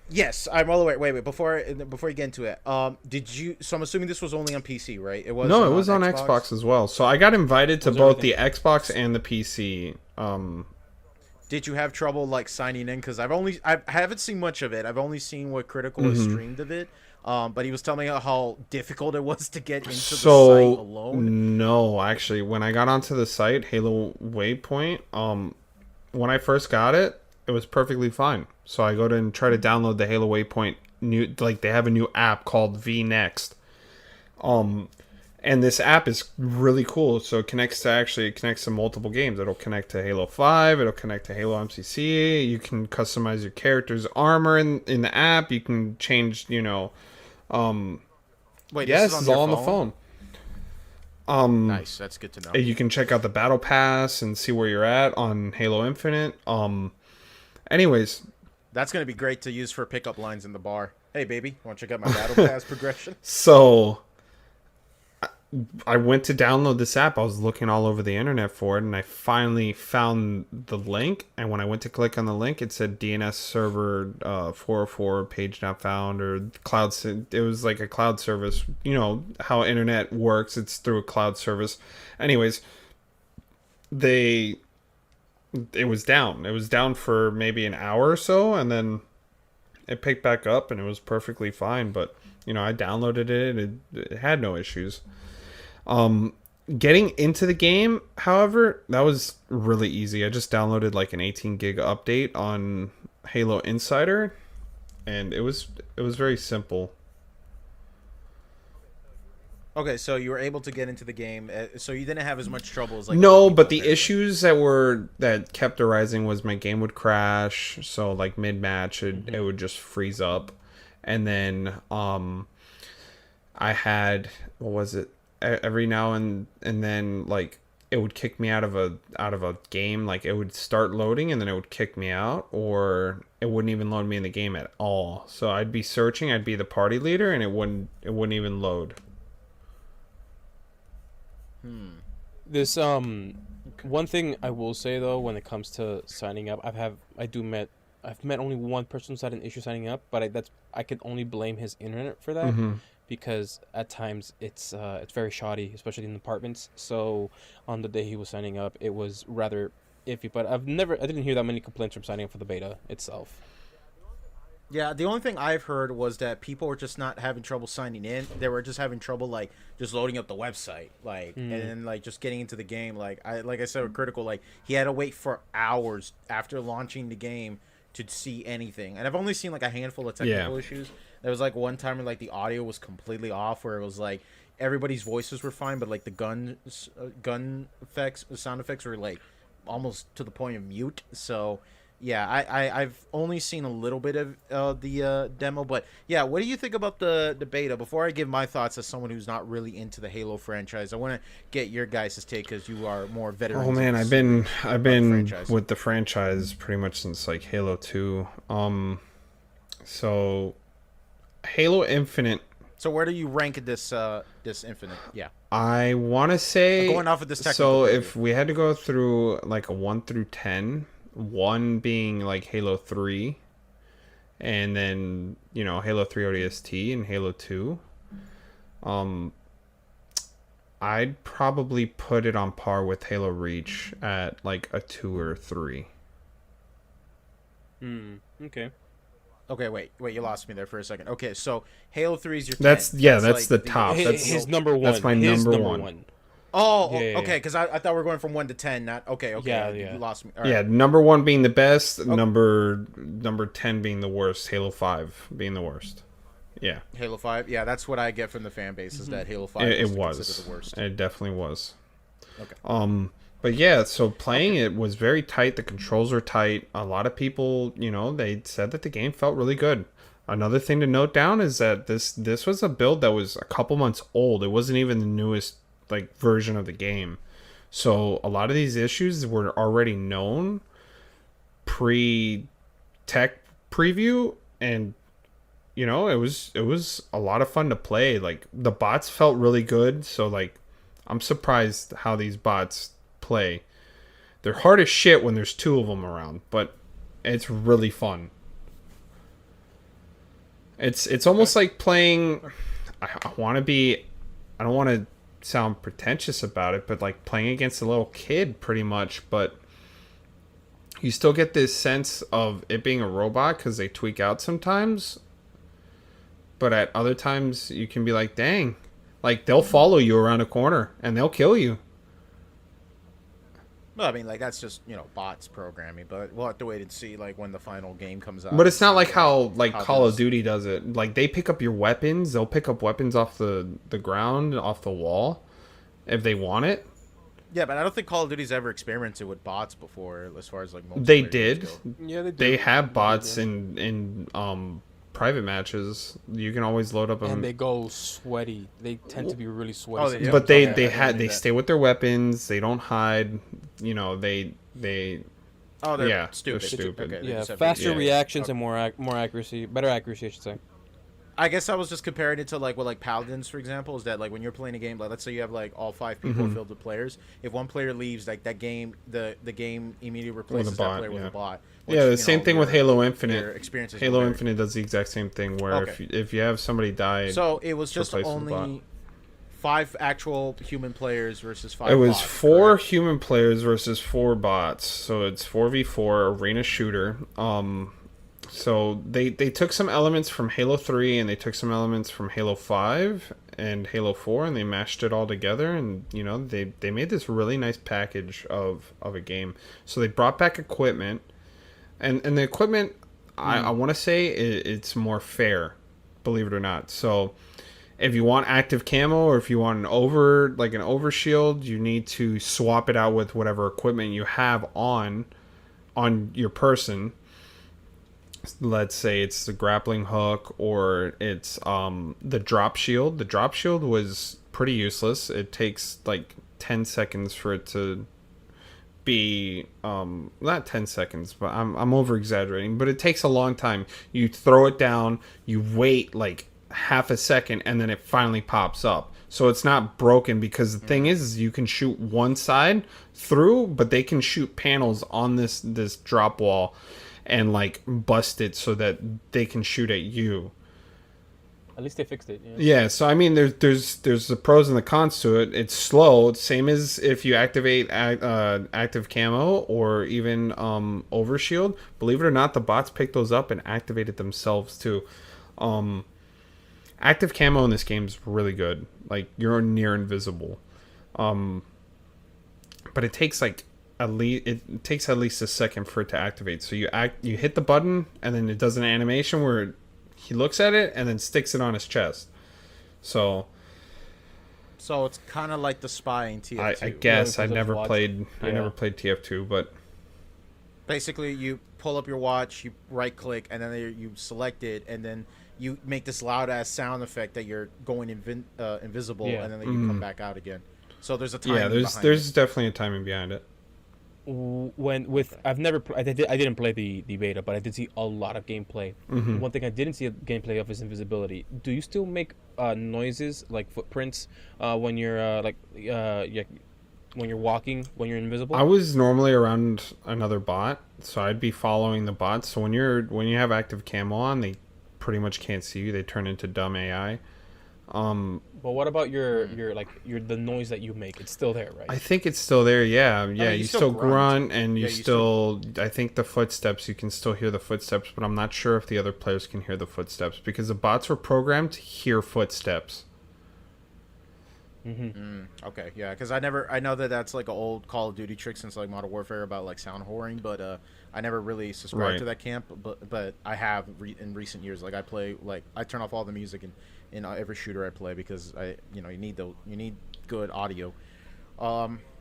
Yes, I'm all the way. Wait. Before you get into it, did you? So I'm assuming this was only on PC, right? It was. No, it was on Xbox as well. So I got invited to both the Xbox and the PC. Did you have trouble signing in? Because I haven't seen much of it. I've only seen what Critical has streamed of it. But he was telling me how difficult it was to get into the site alone. No, actually, when I got onto the site, Halo Waypoint, when I first got it, it was perfectly fine. So I go to and try to download the Halo Waypoint they have a new app called VNext. And this app is really cool. So it connects to multiple games. It'll connect to Halo 5, it'll connect to Halo MCC. You can customize your character's armor in the app. You can change, Wait, this is all on the phone. Nice, that's good to know. You can check out the battle pass and see where you're at on Halo Infinite. Anyways, that's gonna be great to use for pickup lines in the bar. Hey, baby, want to check out my battle pass progression? So I went to download this app. I was looking all over the internet for it, and I finally found the link. And when I went to click on the link, it said DNS server 404 page not found, or cloud. It was like a cloud service. You know how internet works. It's through a cloud service. Anyways, it was down. It was down for maybe an hour or so, and then it picked back up, and it was perfectly fine. But I downloaded it. It had no issues. Getting into the game, however, that was really easy. I just downloaded an 18 gig update on Halo Insider, and it was very simple. Okay, so you were able to get into the game, so you didn't have as much trouble as No, but the issues that kept arising was my game would crash. So mid match, it would just freeze up, and then I had, what was it? Every now and then it would kick me out of a game. It would start loading and then it would kick me out, or it wouldn't even load me in the game at all. So I'd be searching, I'd be the party leader, and it wouldn't even load. This one thing I will say though, when it comes to signing up, I've met only one person who's had an issue signing up, but I can only blame his internet for that. Because at times it's very shoddy, especially in apartments. So on the day he was signing up, it was rather iffy. But I didn't hear that many complaints from signing up for the beta itself. Yeah, the only thing I've heard was that people were just not having trouble signing in. They were just having trouble like just loading up the website, like, and then like just getting into the game. Like I said, with Critical, like he had to wait for hours after launching the game to see anything. And I've only seen like a handful of technical issues. There was like one time where like the audio was completely off, where it was like everybody's voices were fine, but like the gun effects, the sound effects were like almost to the point of mute. So yeah, I've only seen a little bit of the demo, but yeah, what do you think about the beta? Before I give my thoughts as someone who's not really into the Halo franchise, I want to get your guys' take because you are more veterans. Oh man, I've the been franchise. with the franchise pretty much since like Halo 2. So Halo Infinite, So where do you rank this Infinite? Yeah, I want to say, going off of this technical so review. if we had to go through like a 1 through 10, 1 being like Halo 3, and then, you know, Halo 3 ODST and Halo 2, I'd probably put it on par with Halo Reach at like a 2 or 3. Okay. Okay, wait, you lost me there for a second. Okay, so Halo 3 is your 10. That's like the top. That's His number one. That's my His number one. Oh, Yeah. okay, because I thought we were going from 1 to 10, not... Okay, Yeah. you lost me. All Yeah, right. number 1 being the best, number 10 being the worst, Halo 5 being the worst. Yeah, Halo 5, yeah, that's what I get from the fan base, is that Halo 5 it is was. considered the worst. It definitely was. Okay. But yeah, so playing it was very tight. The controls were tight. A lot of people, you know, they said that the game felt really good. Another thing to note down is that this was a build that was a couple months old. It wasn't even the newest like version of the game. So a lot of these issues were already known pre-tech preview, and you know, it was a lot of fun to play. Like the bots felt really good, so like I'm surprised how these bots play. They're hard as shit when there's 2 of them around, but it's really fun. It's almost like playing. I want to be. I don't want to sound pretentious about it, but like playing against a little kid, pretty much. But you still get this sense of it being a robot because they tweak out sometimes. But at other times, you can be like, dang, like they'll follow you around a corner and they'll kill you. Well, I mean, like, that's just, you know, bots programming, but we'll have to wait and see, like, when the final game comes out. But it's not like how how Call of those- Duty does it. Like they pick up your weapons. They'll pick up weapons off the ground, off the wall, if they want it. Yeah, but I don't think Call of Duty's ever experimented with bots before, as far as, like, They multiplayer did. games go. Yeah, they do. They have bots Yeah. in private matches. You can always load up And them. they go sweaty. They tend to be really sweaty. Oh, they do? But Okay, I they didn't know that. stay with their weapons. They don't hide. You know, they Oh, they're Yeah, stupid. they're stupid. Okay, they Yeah, just have faster yeah. reactions and more accuracy, better accuracy, I should say. I guess I was just comparing it to like what like Paladins, for example, is that like when you're playing a game, like let's say you have like all 5 people Mm-hmm. filled with players. If one player leaves, like that game, the game immediately replaces bot, that player with yeah. a bot. yeah. you The same know, thing with your- Halo your Infinite. experiences Halo will vary. Infinite does the exact same thing. Where Okay. if you have somebody die, So it was just replaces the bot. only 5 actual human players versus 5. it was bots, 4 correct? human players versus 4 bots. So it's 4v4 arena shooter. So they took some elements from Halo 3 and they took some elements from Halo 5 and Halo 4 and they mashed it all together, and you know, they made this really nice package of a game. So they brought back equipment, and the equipment, I want to say it's more fair, believe it or not. So if you want active camo or if you want an overshield, you need to swap it out with whatever equipment you have on your person. Let's say it's the grappling hook or it's the drop shield. The drop shield was pretty useless. It takes like 10 seconds for it to be not 10 seconds, but I'm over exaggerating, but it takes a long time. You throw it down, you wait like half a second, and then it finally pops up. So it's not broken, because the thing is you can shoot one side through, but they can shoot panels on this drop wall and like bust it so that they can shoot at you. At least they fixed it. Yeah. Yeah, so I mean, there's the pros and the cons to it. It's slow, same as if you activate active camo or even overshield. Believe it or not, the bots pick those up and activate it themselves too. Active camo in this game is really good. Like, you're near invisible, but it takes like it takes at least a second for it to activate. So you hit the button and then it does an animation where he looks at it and then sticks it on his chest. So it's kind of like the spy in TF2. I guess Yeah, I because never of watch. played I Yeah. never played TF2, but Basically, you pull up your watch, you right click, and then you select it, and then you make this loud ass sound effect that you're going invisible, Yeah. and then you come back out again. So there's a timing yeah, behind there's it. definitely a timing behind it. I've never I didn't play the beta, but I did see a lot of gameplay. Mm-hmm. One thing I didn't see a gameplay of is invisibility. Do you still make noises like footprints when you're when you're walking, when you're invisible? I was normally around another bot, so I'd be following the bot. So when you have active camo on, they pretty much can't see you. They turn into dumb AI. But what about your the noise that you make? It's still there, right? I think it's still there. Yeah, mean, yeah. you You still still grunt. grunt, and you Yeah, you still. I think the footsteps. You can still hear the footsteps, but I'm not sure if the other players can hear the footsteps because the bots were programmed to hear footsteps. Okay, yeah, because I know that that's like an old Call of Duty trick since like Modern Warfare about like sound whoring, but I never really subscribed Right. to that camp. But I have in recent years. Like I turn off all the music in every shooter I play because you need good audio.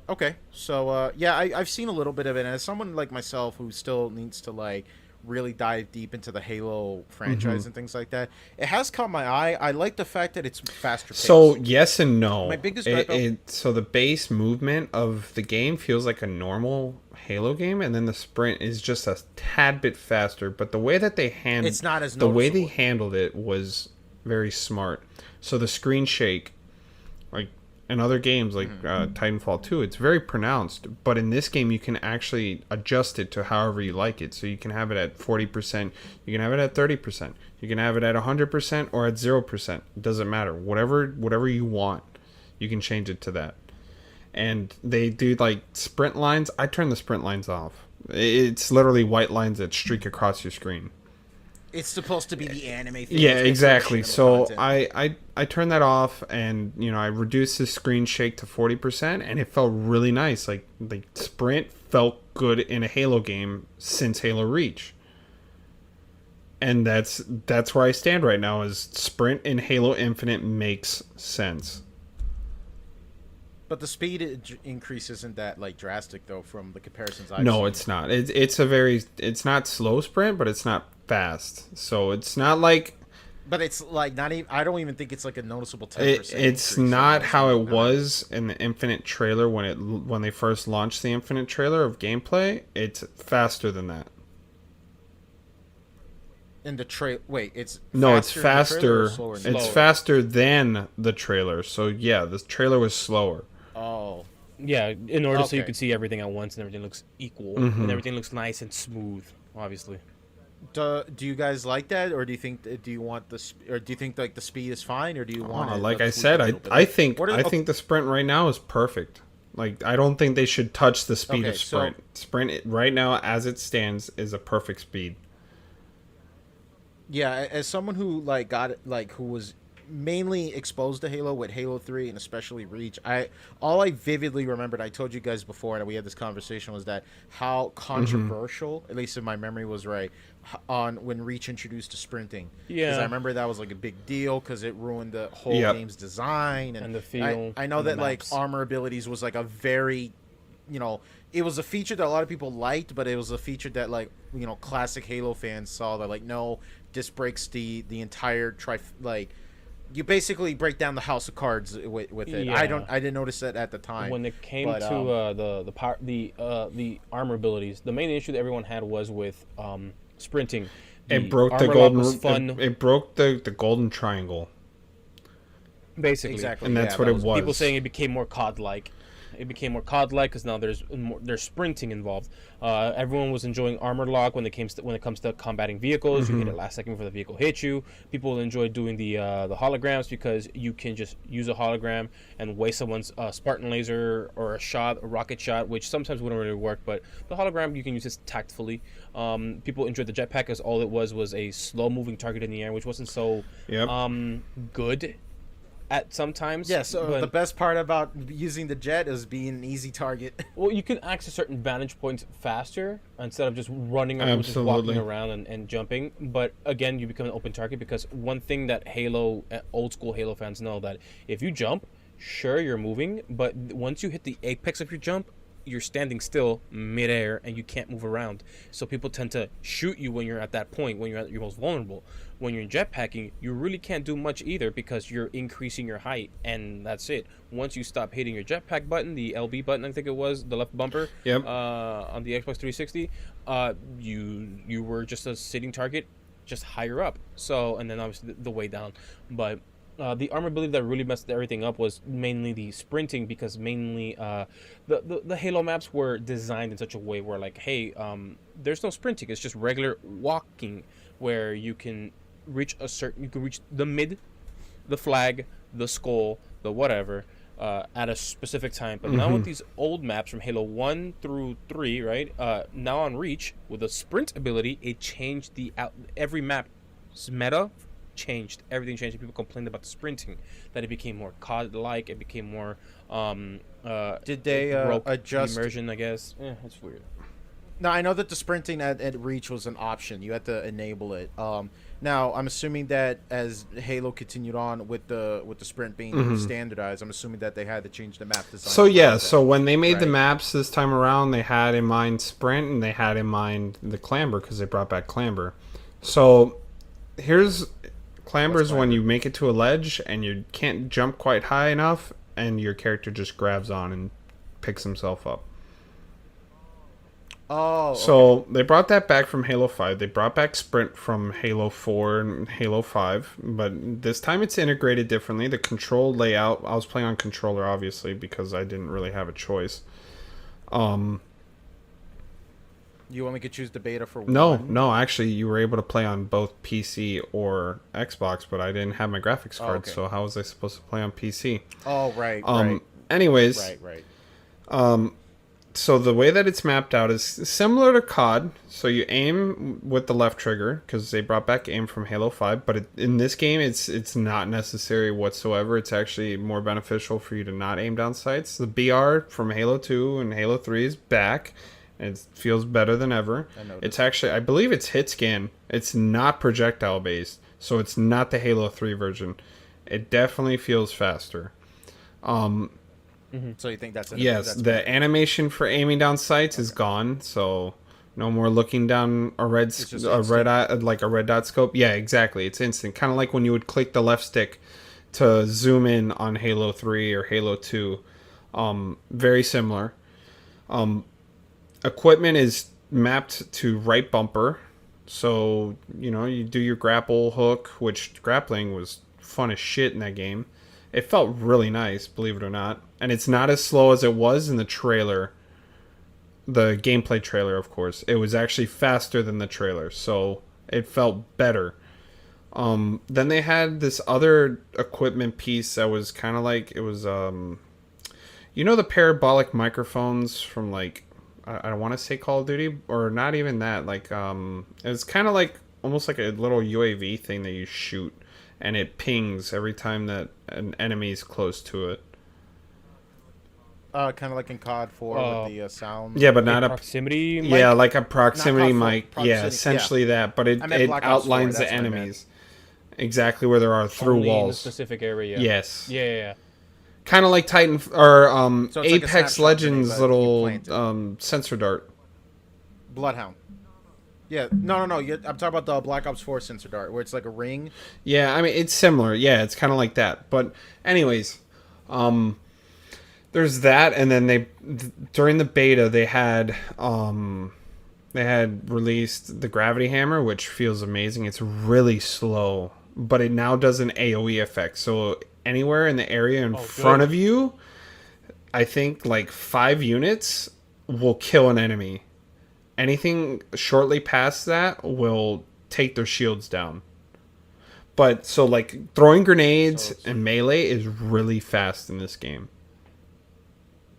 Okay, so yeah, I've seen a little bit of it, and as someone like myself who still needs to like really dive deep into the Halo franchise and things like that, it has caught my eye. I like the fact that it's faster paced. So yes and no. My biggest It- gripe- so the base movement of the game feels like a normal Halo game, and then the sprint is just a tad bit faster. But the way that they handled It's not as the way they noticeable. handled it was very smart. So the screen shake, like in other games like Titanfall 2, it's very pronounced. But in this game, you can actually adjust it to however you like it. So you can have it at 40%, you can have it at 30%, you can have it at 100% or at 0%. It doesn't matter. Whatever you want, you can change it to that. And they do like sprint lines. I turn the sprint lines off. It's literally white lines that streak across your screen. It's supposed to be the anime thing. Yeah, It's exactly. exceptional So content. I turned that off, and I reduced the screen shake to 40%, and it felt really nice. Like sprint felt good in a Halo game since Halo Reach. And that's where I stand right now. Is sprint in Halo Infinite makes sense. But the speed increase isn't that like drastic though from the comparisons I've No, seen. it's not. It's not slow sprint, but it's not fast. So it's not like But it's like not even. I don't even think it's like a noticeable 10%. it's increase not in how it those. was in the Infinite trailer when they first launched the Infinite trailer of gameplay. It's faster than that. In the trail. Wait, it's No, it's in the trailer or faster. slower in the It's Slower. faster than the trailer. So yeah, the trailer was slower. Oh, Yeah, in order so you Okay. can see everything at once and everything looks equal Mm-hmm. and everything looks nice and smooth. Obviously, do you guys like that, or do you think or do you think like the speed is fine, or do you want? it, Like I tweak said, a little bit? I think What are- I think the sprint right now is perfect. Like I don't think they should touch the speed Okay, of so- sprint. Right now, as it stands, is a perfect speed. Yeah, as someone who like got it, like who was mainly exposed to Halo with Halo 3 and especially Reach, all I vividly remembered, I told you guys before and we had this conversation, was that how controversial, at least if my memory was right, on when Reach introduced to sprinting. Because Yeah. I remember that was like a big deal because it ruined the whole Yep. game's design And the feel I know and the that like maps. armor abilities was like a very, it was a feature that a lot of people liked, but it was a feature that like classic Halo fans saw that like, no, this breaks the entire you basicly break down the house of cards with it. Yeah. I didn't notice that at the time. when it came but, to the armor abilities, the main issue that everyone had was with sprinting. It broke the armor lock golden. was fun, It broke the golden triangle, basically. exactly, and that's yeah, what that it was. People saying it became more COD like. It became more COD-like because now there's sprinting involved. Everyone was enjoying armor lock when it comes to combating vehicles. You hit it last second before the vehicle hits you. People enjoy doing the holograms because you can just use a hologram and waste someone's Spartan laser or a rocket shot, which sometimes wouldn't really work. But the hologram you can use this tactfully. People enjoyed the jetpack as all it was a slow-moving target in the air, which wasn't so good at sometimes. Yeah, so the best part about using the jet is being an easy target. Well, you can access certain vantage points faster instead of just running or just walking around and jumping. But again, you become an open target because one thing that old school Halo fans know, that if you jump, sure, you're moving, but once you hit the apex of your jump, you're standing still midair and you can't move around. So people tend to shoot you when you're at that point, when you're at your most vulnerable. When you're jetpacking, you really can't do much either because you're increasing your height, and that's it. Once you stop hitting your jetpack button, the LB button, I think it was, the left bumper, on the Xbox 360, you were just a sitting target, just higher up. So, and then obviously the way down. But the armor ability that really messed everything up was mainly the sprinting, because mainly the Halo maps were designed in such a way where, like, hey, there's no sprinting, it's just regular walking, where you can reach the mid, the flag, the skull, the whatever, at a specific time. But now with these old maps from Halo 1 through 3, right, now on Reach, with the sprint ability, it changed every map's meta. Everything changed. People complained about the sprinting, that it became more COD-like, it became more did they adjust immersion, I guess. It's weird. Now, I know that the sprinting at Reach was an option. You had to enable it. Now, I'm assuming that as Halo continued on with the sprint being standardized, I'm assuming that they had to change the map design. So yeah, so when they made the maps this time around, they had in mind sprint and they had in mind the clamber, because they brought back clamber. So here's clamber is when you make it to a ledge and you can't jump quite high enough, and your character just grabs on and picks himself up. Oh, okay. So they brought that back from Halo 5. They brought back sprint from Halo 4 and Halo 5, but this time it's integrated differently. The control layout, I was playing on controller obviously because I didn't really have a choice. You only could choose the beta for one? No, actually you were able to play on both PC or Xbox, but I didn't have my graphics card, so how was I supposed to play on PC? Oh, right. Anyways, right. So the way that it's mapped out is similar to COD. So you aim with the left trigger, because they brought back aim from Halo 5. But in this game, it's not necessary whatsoever. It's actually more beneficial for you to not aim down sights. The BR from Halo 2 and Halo 3 is back. And it feels better than ever. It's actually, I believe it's hit scan. It's not projectile based. So it's not the Halo 3 version. It definitely feels faster. So you think that's the animation for aiming down sights is gone, so no more looking down a red eye, like a red dot scope. Yeah, exactly. It's instant, kind of like when you would click the left stick to zoom in on Halo 3 or Halo 2. Very similar. Equipment is mapped to right bumper, so you do your grapple hook, which grappling was fun as shit in that game. It felt really nice, believe it or not. And it's not as slow as it was in the trailer. The gameplay trailer, of course. It was actually faster than the trailer, so it felt better. Then they had this other equipment piece that was kind of like, it was, the parabolic microphones from, like, I want to say Call of Duty, or not even that. Like, it was kind of like, almost like a little UAV thing that you shoot. And it pings every time that an enemy is close to it. Kind of like in COD 4 with the sound. Yeah, but not a proximity mic? Yeah, like a proximity mic. Yeah, essentially that. But it outlines the enemies. Exactly where there are through Only walls. in a specific area. Yes. Yeah. Kind of like Titan or So it's Apex like Legends little sensor dart. Bloodhound. Yeah, no. I'm talking about the Black Ops 4 sensor dart, where it's like a ring. Yeah, I mean it's similar. Yeah, it's kind of like that. But anyways, there's that, and then during the beta they had released the gravity hammer, which feels amazing. It's really slow, but it now does an AoE effect. So anywhere in the area in front of you, I think like 5 units will kill an enemy. Anything shortly past that will take their shields down. But so like throwing grenades and melee is really fast in this game.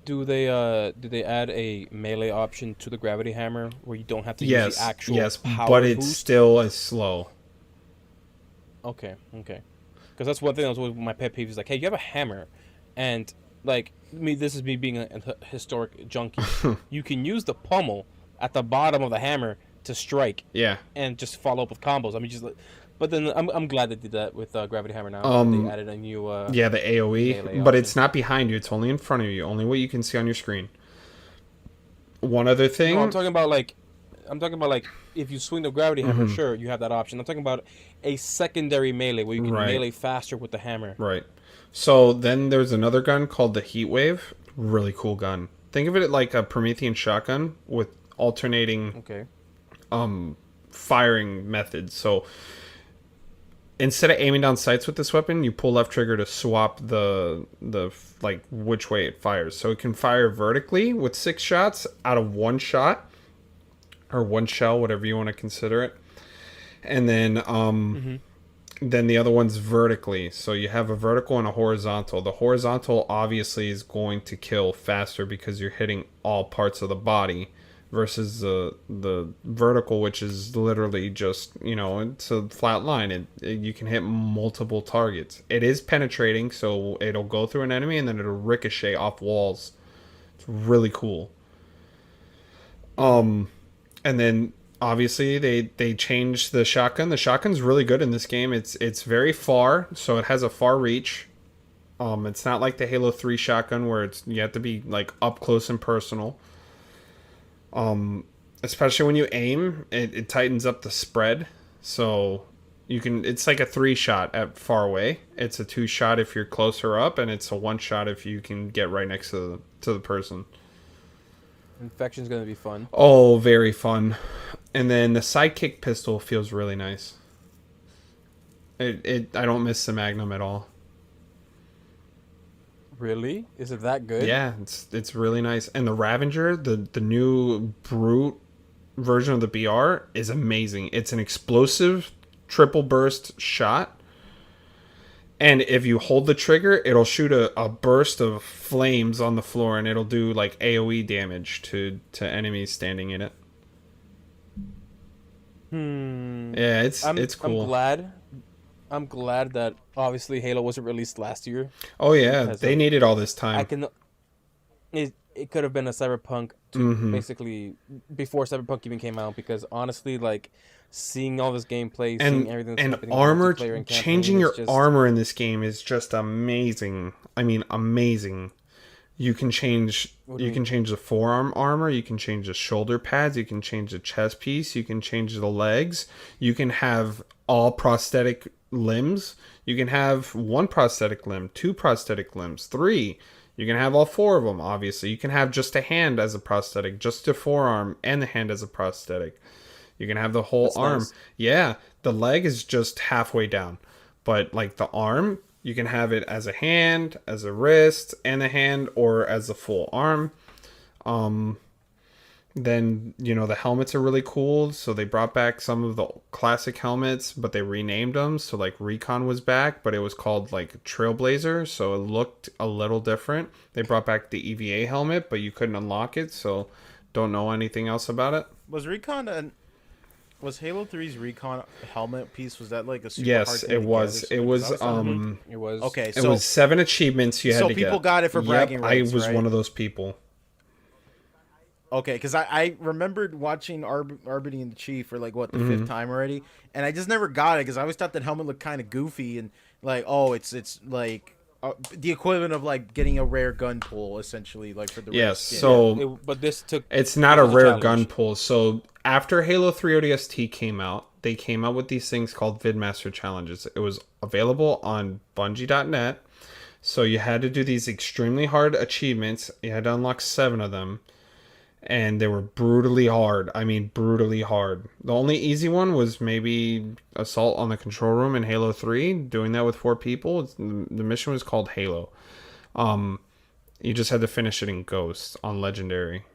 Do they add a melee option to the gravity hammer where you don't have to use the actual power but it's boost? still as slow. Okay. Because that's one thing that was always my pet peeve is like, hey, you have a hammer, and like me, this is me being a historic junkie. You can use the pommel at the bottom of the hammer to strike. Yeah. And just follow up with combos. I mean, just. But then I'm glad they did that with Gravity Hammer now. They added a new yeah, the AoE, but option. it's not behind you. It's only in front of you. Only what you can see on your screen. One other thing. No, I'm talking about like if you swing the Gravity Hammer, sure, you have that option. I'm talking about a secondary melee where you can melee faster with the hammer. Right. So then there's another gun called the Heat Wave. Really cool gun. Think of it like a Promethean shotgun with alternating firing methods. So instead of aiming down sights with this weapon, you pull left trigger to swap the like which way it fires. So it can fire vertically with 6 shots out of 1 shot or 1 shell, whatever you want to consider it. And then then the other one's vertically. So you have a vertical and a horizontal. The horizontal obviously is going to kill faster because you're hitting all parts of the body. Versus the vertical, which is literally just, it's a flat line. You can hit multiple targets. It is penetrating, so it'll go through an enemy and then it'll ricochet off walls. It's really cool. And then obviously they changed the shotgun. The shotgun's really good in this game. It's very far, so it has a far reach. It's not like the Halo 3 shotgun where you have to be like up close and personal. Especially when you aim, it tightens up the spread, so it's like a 3 shot at far away. It's a 2 shot if you're closer up, and it's a 1 shot if you can get right next to the person. Infection's gonna be fun. Oh, very fun. And then the sidekick pistol feels really nice. I don't miss the Magnum at all. Really? Is it that good? Yeah, it's really nice. And the Ravager, the new brute version of the BR is amazing. It's an explosive triple burst shot. And if you hold the trigger, it'll shoot a burst of flames on the floor and it'll do like AoE damage to enemies standing in it. Yeah, it's cool. I'm glad that obviously Halo wasn't released last year. Oh yeah, they needed all this time. It could have been a Cyberpunk basically before Cyberpunk even came out, because honestly, like seeing all this gameplay, seeing everything that's happening, armor, and changing your armor in this game is just amazing. I mean, amazing. You can change the forearm armor, you can change the shoulder pads, you can change the chest piece, you can change the legs, you can have all prosthetic limbs, you can have 1 prosthetic limb, 2 prosthetic limbs, 3. You can have all 4 of them, obviously. You can have just a hand as a prosthetic, just a forearm and the hand as a prosthetic. You can have the whole arm. Nice. Yeah, the leg is just halfway down. But like the arm, you can have it as a hand, as a wrist, and a hand, or as a full arm. Then, the helmets are really cool. So they brought back some of the classic helmets, but they renamed them. So like Recon was back, but it was called like Trailblazer. So it looked a little different. They brought back the EVA helmet, but you couldn't unlock it. So don't know anything else about it. Was Halo 3's Recon helmet piece, was that like a super yes, hard thing it to was. get? It was. It was. Okay, it was 7 achievements you had to get. So people got it for bragging rights, I was right? one of those people. Okay, because I remembered watching Arbity and the Chief for like the 5th time already, and I just never got it because I always thought that helmet looked kind of goofy and like, it's like the equivalent of like getting a rare gun pull essentially, like for the yes. skin. So but this took. It's not a rare gun pull. So after Halo 3 ODST came out, they came out with these things called VidMaster challenges. It was available on Bungie.net, so you had to do these extremely hard achievements. You had to unlock 7 of them. And they were brutally hard. I mean, brutally hard. The only easy one was maybe Assault on the Control Room in Halo 3. Doing that with 4 people. The mission was called Halo. You just had to finish it in Ghost on Legendary.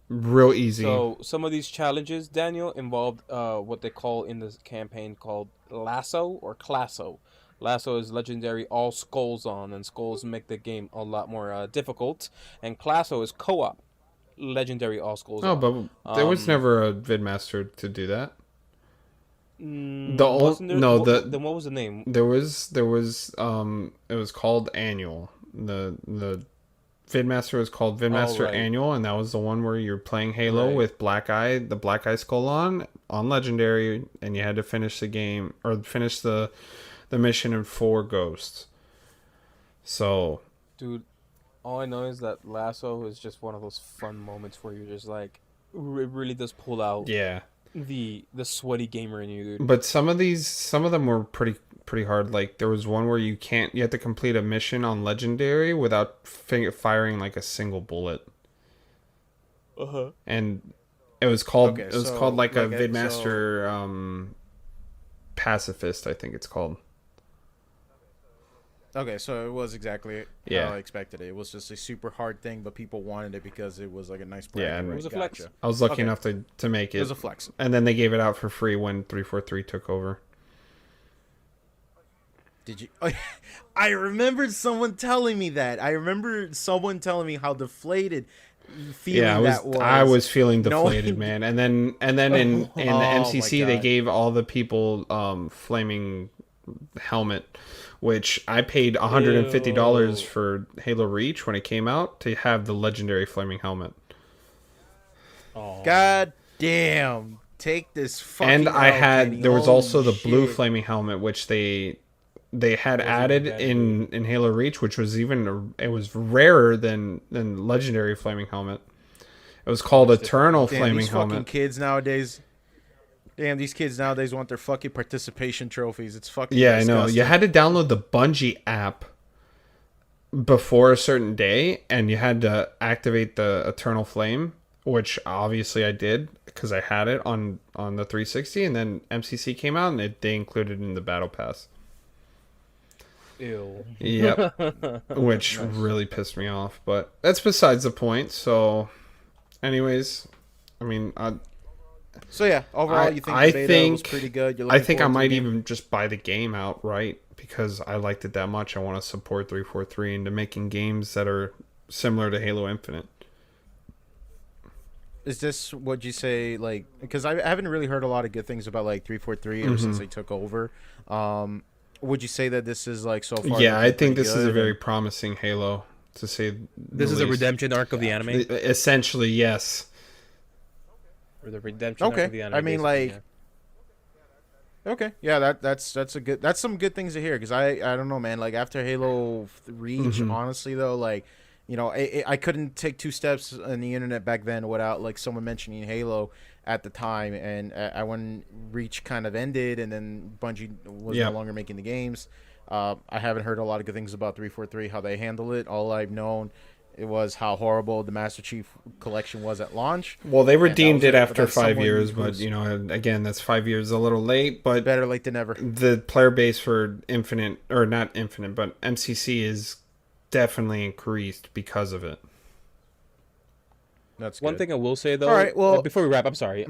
Real easy. So some of these challenges, Daniel, involved what they call in this campaign called lasso or classo. Lasso is legendary all skulls on, and skulls make the game a lot more difficult. And classo is co-op, legendary all skulls Oh, on. but there was never a vidmaster to do that. Wasn't there, no, then what was the name? there was it was called Annual. The vidmaster was called Vidmaster right. Annual, and that was the one where you're playing Halo Right. with the Black Eye skull on Legendary, and you had to finish the game or finish the mission in 4 ghosts. So, Dude, all I know is that lasso is just one of those fun moments where you're just like, it really does pull out yeah. the sweaty gamer in you, dude. But some of them were pretty hard. Like there was one where you have to complete a mission on Legendary without firing like a single bullet. Uh-huh. And it was called Okay, called like a like Vidmaster pacifist, I think it's called. Okay, so it was exactly Yeah. how I expected it. It was just a super hard thing, but people wanted it because it was like a nice Yeah, bracket. and right? It was a flex. Gotcha. I was lucky Okay. enough to make It it. was a flex. And then they gave it out for free when 343 took over. Did you? I remembered someone telling me that. I remember someone telling me how deflated feeling Yeah, that was. I was feeling knowing- deflated, man. And then in the Oh my MCC they God. gave all the people flaming helmet, which I paid $150 Ew. for Halo Reach when it came out to have the legendary flaming helmet. Oh. God damn! Take this fucking. And I L, had Kenny. there was Holy also the blue shit. flaming helmet, which they had Wasn't added bad, in Halo Reach, which was it was rarer than legendary flaming helmet. It was called Eternal Damn, Flaming these fucking Helmet. kids nowadays. Damn, these kids nowadays want their fucking participation trophies. It's fucking. Yeah, I know. disgusting. You had to download the Bungie app before a certain day, and you had to activate the Eternal Flame, which obviously I did because I had it on the 360, and then MCC came out, and they included it in the Battle Pass. Ew. Yep. Which really pissed me off, but that's besides the point. So, anyways, I mean, So yeah, overall, you think I the beta was think- pretty good? You're I looking think I forward to might the game? even just buy the game outright because I liked it that much. I want to support 343 into making games that are similar to Halo Infinite. Is this what you say? Like, because I haven't really heard a lot of good things about like 343 ever since they took over. Would you say that this is like so far? Yeah, I looking think pretty this is a good? very promising Halo, to say This the is a least. redemption arc of the anime. Essentially, yes. Or the redemption arc Okay, of the anime. I mean, basically, like, Okay, yeah, that's a good. That's some good things to hear because I don't know, man. Like after Halo Reach, honestly though, like you know, I couldn't take 2 steps on the internet back then without like someone mentioning Halo at the time, and I when Reach kind of ended, and then Bungie was Yeah. no longer making the games. I haven't heard a lot of good things about 343, how they handle it. All I've known it was how horrible the Master Chief collection was at launch. Well, they that redeemed was it it, but after that's 5 someone years, but who's- you know, again, that's 5 years a little late. But Better late than never. the player base for Infinite, or not Infinite, but MCC is definitely increased because of it. That's One good. thing I will say though, All right, well- before we wrap, I'm sorry.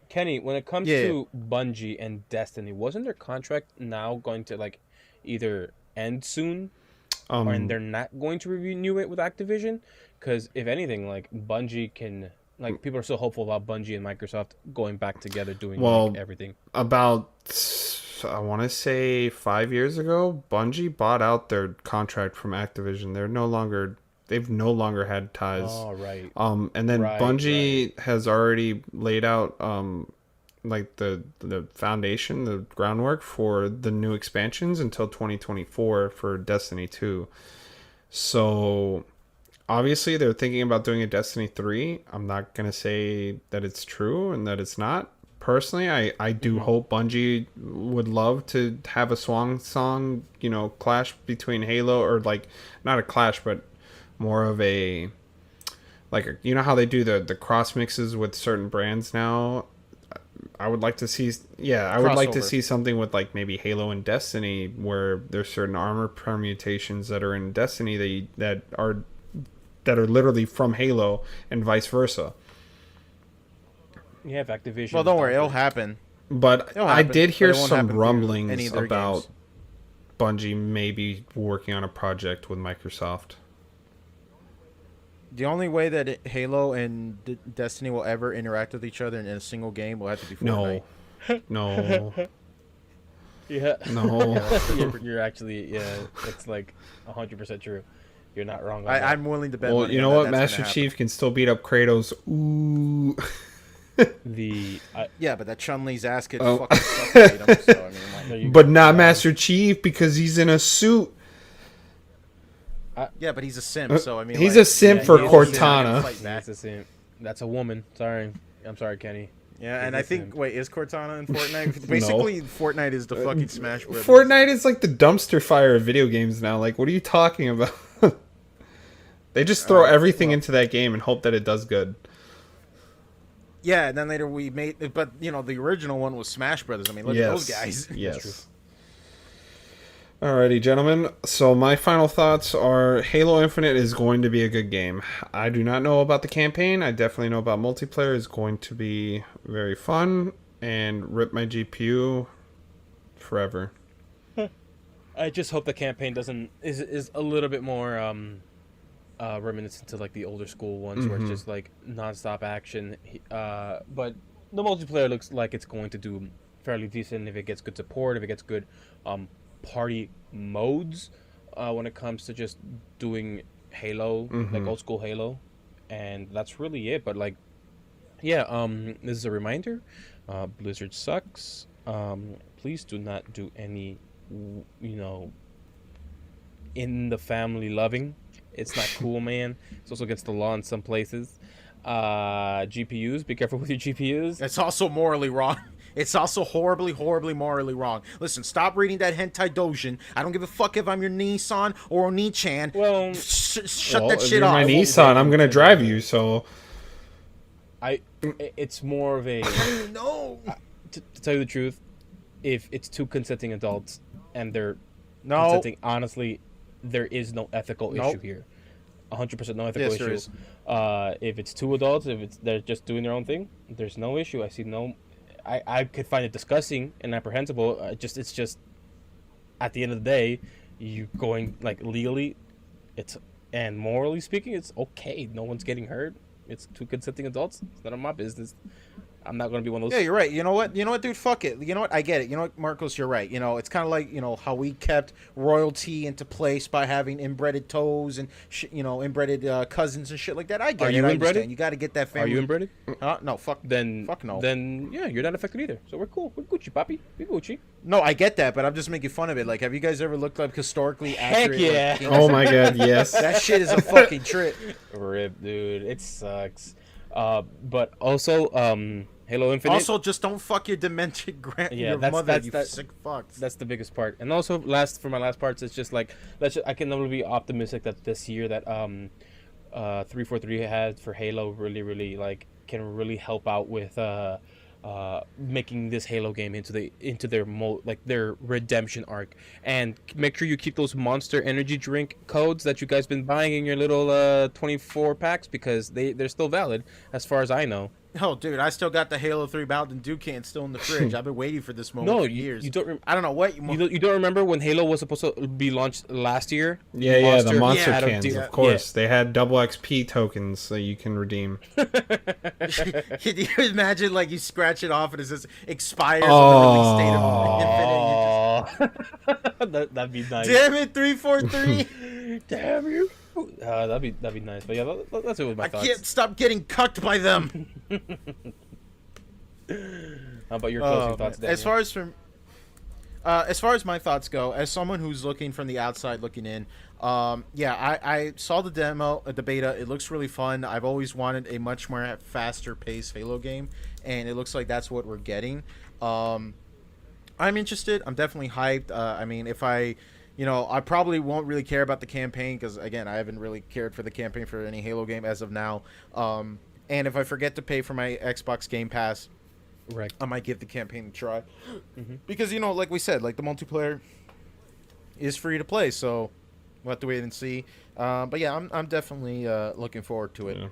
Kenny, when it comes Yeah, to Bungie and Destiny, wasn't their contract now going to like either end soon, and they're not going to renew it with Activision? Because if anything, like Bungie can, like people are so hopeful about Bungie and Microsoft going back together doing Well, like, everything. About, I want to say 5 years ago, Bungie bought out their contract from Activision. They've no longer had ties. Oh right. And then Right, Bungie has already laid out like the foundation, the groundwork for the new expansions until 2024 for Destiny 2. So obviously they're thinking about doing a Destiny 3. I'm not going to say that it's true and that it's not. Personally, I do hope Bungie would love to have a swan song, you know, clash between Halo, or like not a clash, but more of a, like, you know how they do the cross mixes with certain brands now. I would like to see, I would like to Crossover. see something with like maybe Halo and Destiny, where there's certain armor permutations that are in Destiny that are that are literally from Halo and vice versa. You have Activision. Well, don't worry, it'll happen. But It'll I happen, did but hear it won't some happen through rumblings any of their about games. Bungie maybe working on a project with Microsoft. The only way that Halo and Destiny will ever interact with each other in a single game will have to be Fortnite. No. Yeah. No. You're actually, yeah, it's like 100% true. You're not wrong on that. I'm willing to bet. Well, money you on know that. what? That's Master gonna Chief can still beat up Kratos. Ooh. Yeah, but that Chun-Li's ass could Oh. fucking suffocate him. So, I mean, like, But not Master Chief because he's in a suit. yeah, but he's a simp. So I mean, He's like, a simp yeah, for he's a Cortana. Fight back. That's a woman. Sorry. I'm sorry, Kenny. Yeah, and He's I a think simp. wait, is Cortana in Fortnite? Basically, Fortnite is the fucking Smash Brothers. Fortnite is like the dumpster fire of video games now. Like, what are you talking about? They just throw everything into that game and hope that it does good. Yeah, and then later we made, but you know, the original one was Smash Brothers. I mean, look at those guys. Yes. Alrighty, gentlemen. So my final thoughts are Halo Infinite is going to be a good game. I do not know about the campaign. I definitely know about multiplayer. It's going to be very fun and rip my GPU forever. I just hope the campaign is a little bit more reminiscent to like the older school ones where it's just like nonstop action. But the multiplayer looks like it's going to do fairly decent if it gets good support, if it gets good party modes when it comes to just doing Halo, like old school Halo, and that's really it. But like, yeah, this is a reminder: Blizzard sucks. Please do not do any, in the family loving. It's not cool, man. It's also against the law in some places. GPUs, be careful with your GPUs. It's also morally wrong. It's also horribly, horribly morally wrong. Listen, stop reading that hentai dojin. I don't give a fuck if I'm your Nissan or Oni-chan. Well, shut that if shit you're off. my Nissan, I'm gonna drive you. So it's more of a No. to tell you the truth, if it's two consenting adults and they're No. consenting, honestly, there is no ethical issue here. 100% no ethical Yes, there issue. is. If it's two adults, they're just doing their own thing, there's no issue. I see no. I could find it disgusting and apprehensible. It's just at the end of the day, you going like legally, and morally speaking, it's okay. No one's getting hurt. It's two consenting adults. It's none of my business. I'm not going to be one of those. Yeah, you're right. You know what, dude? Fuck it. You know what? I get it. You know what, Marcos? You're right. You know, it's kind of like, how we kept royalty into place by having inbred toes and, inbred cousins and shit like that. I get Are it. you I inbred? understand. You got to get that family. Are you inbred? No, fuck. Fuck no. Then yeah, you're not affected either. So we're cool. We're Gucci, papi. We Gucci. No, I get that, but I'm just making fun of it. Like, have you guys ever looked up historically Heck accurate? yeah. Like, oh my god, yes. that shit is a fucking trip. Rip, dude. It sucks. But also, Halo Infinite. Also, just don't fuck your demented your mother, you sick fucks. That's the biggest part. And also, for my last parts, it's just like I can only be optimistic that this year that 343 had for Halo really like can really help out with making this Halo game into their redemption arc, and make sure you keep those Monster Energy drink codes that you guys been buying in your little 24 packs, because they're still valid as far as I know. Oh, dude, I still got the Halo 3 Mountain Dew can still in the fridge. I've been waiting for this moment for years. You don't. I don't know what You don't remember when Halo was supposed to be launched last year? Yeah, the monster Yeah, cans, of course. They had double XP tokens that you can redeem. Can you imagine, like, you scratch it off and it says expires on the release date of Infinite? That'd be nice. Damn it, 343! Damn you! That'd be nice. But yeah, that's it with my thoughts. I can't stop getting cucked by them. How about your closing thoughts, Daniel? As far as my thoughts go, as someone who's looking from the outside looking in, I saw the demo, the beta. It looks really fun. I've always wanted a much more faster paced Halo game, and it looks like that's what we're getting. I'm interested. I'm definitely hyped. I mean, if I probably won't really care about the campaign because, again, I haven't really cared for the campaign for any Halo game as of now. And if I forget to pay for my Xbox Game Pass, right, I might give the campaign a try. Because, like we said, like the multiplayer is free to play. So We'll have to wait and see. But yeah, I'm definitely looking forward to it. Yeah.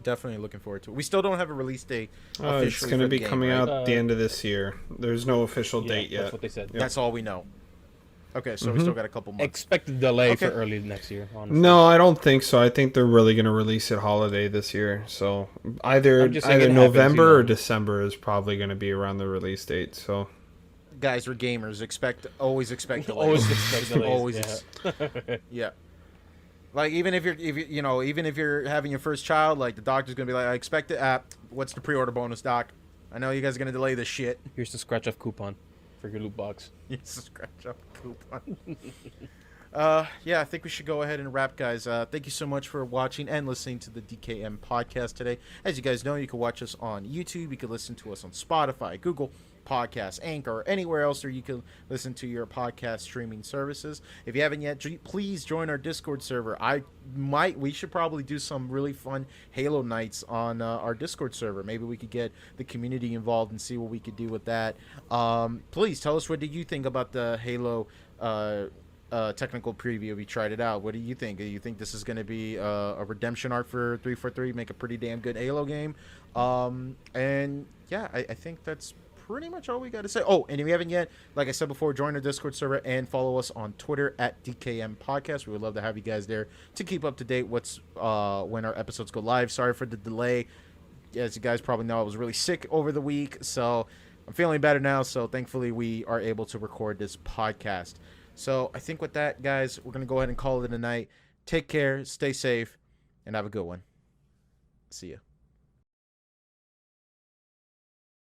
Definitely looking forward to it. We still don't have a release date. It's going to be coming out the end of this year. There's no official date yet. That's what they said. Yep. That's all we know. Okay, so we still got a couple months. Expect a delay Okay. for early next year. Honestly. No, I don't think so. I think they're really going to release it holiday this year. So either I'm just saying it happens, November you know. or December is probably going to be around the release date. So Guys, we're gamers. Always expect delays. Always expect delays. Always yeah. Yeah. Like even if you're having your first child, like the doctor's gonna be like, I expect it. What's the pre-order bonus, doc? I know you guys are gonna delay this shit. Here's the scratch off coupon for your loot box. Yes, scratch up coupon. Yeah, I think we should go ahead and wrap, guys. Thank you so much for watching and listening to the DKM podcast today. As you guys know, you can watch us on YouTube. You can listen to us on Spotify, Google Podcasts, Anchor, or anywhere else where you can listen to your podcast streaming services. If you haven't yet, please join our Discord server. We should probably do some really fun Halo nights on our Discord server. Maybe we could get the community involved and see what we could do with that. Please tell us, what did you think about the Halo technical preview? If you tried it out, what do you think? Do you think this is going to be a redemption arc for 343, make a pretty damn good Halo game? And yeah, I think that's pretty much all we got to say. Oh, and if you haven't yet, like I said before, join our Discord server and follow us on Twitter at DKM Podcast. We would love to have you guys there to keep up to date when our episodes go live. Sorry for the delay. As you guys probably know, I was really sick over the week, so I'm feeling better now. So thankfully, we are able to record this podcast. So I think with that, guys, we're going to go ahead and call it a night. Take care, stay safe, and have a good one. See ya.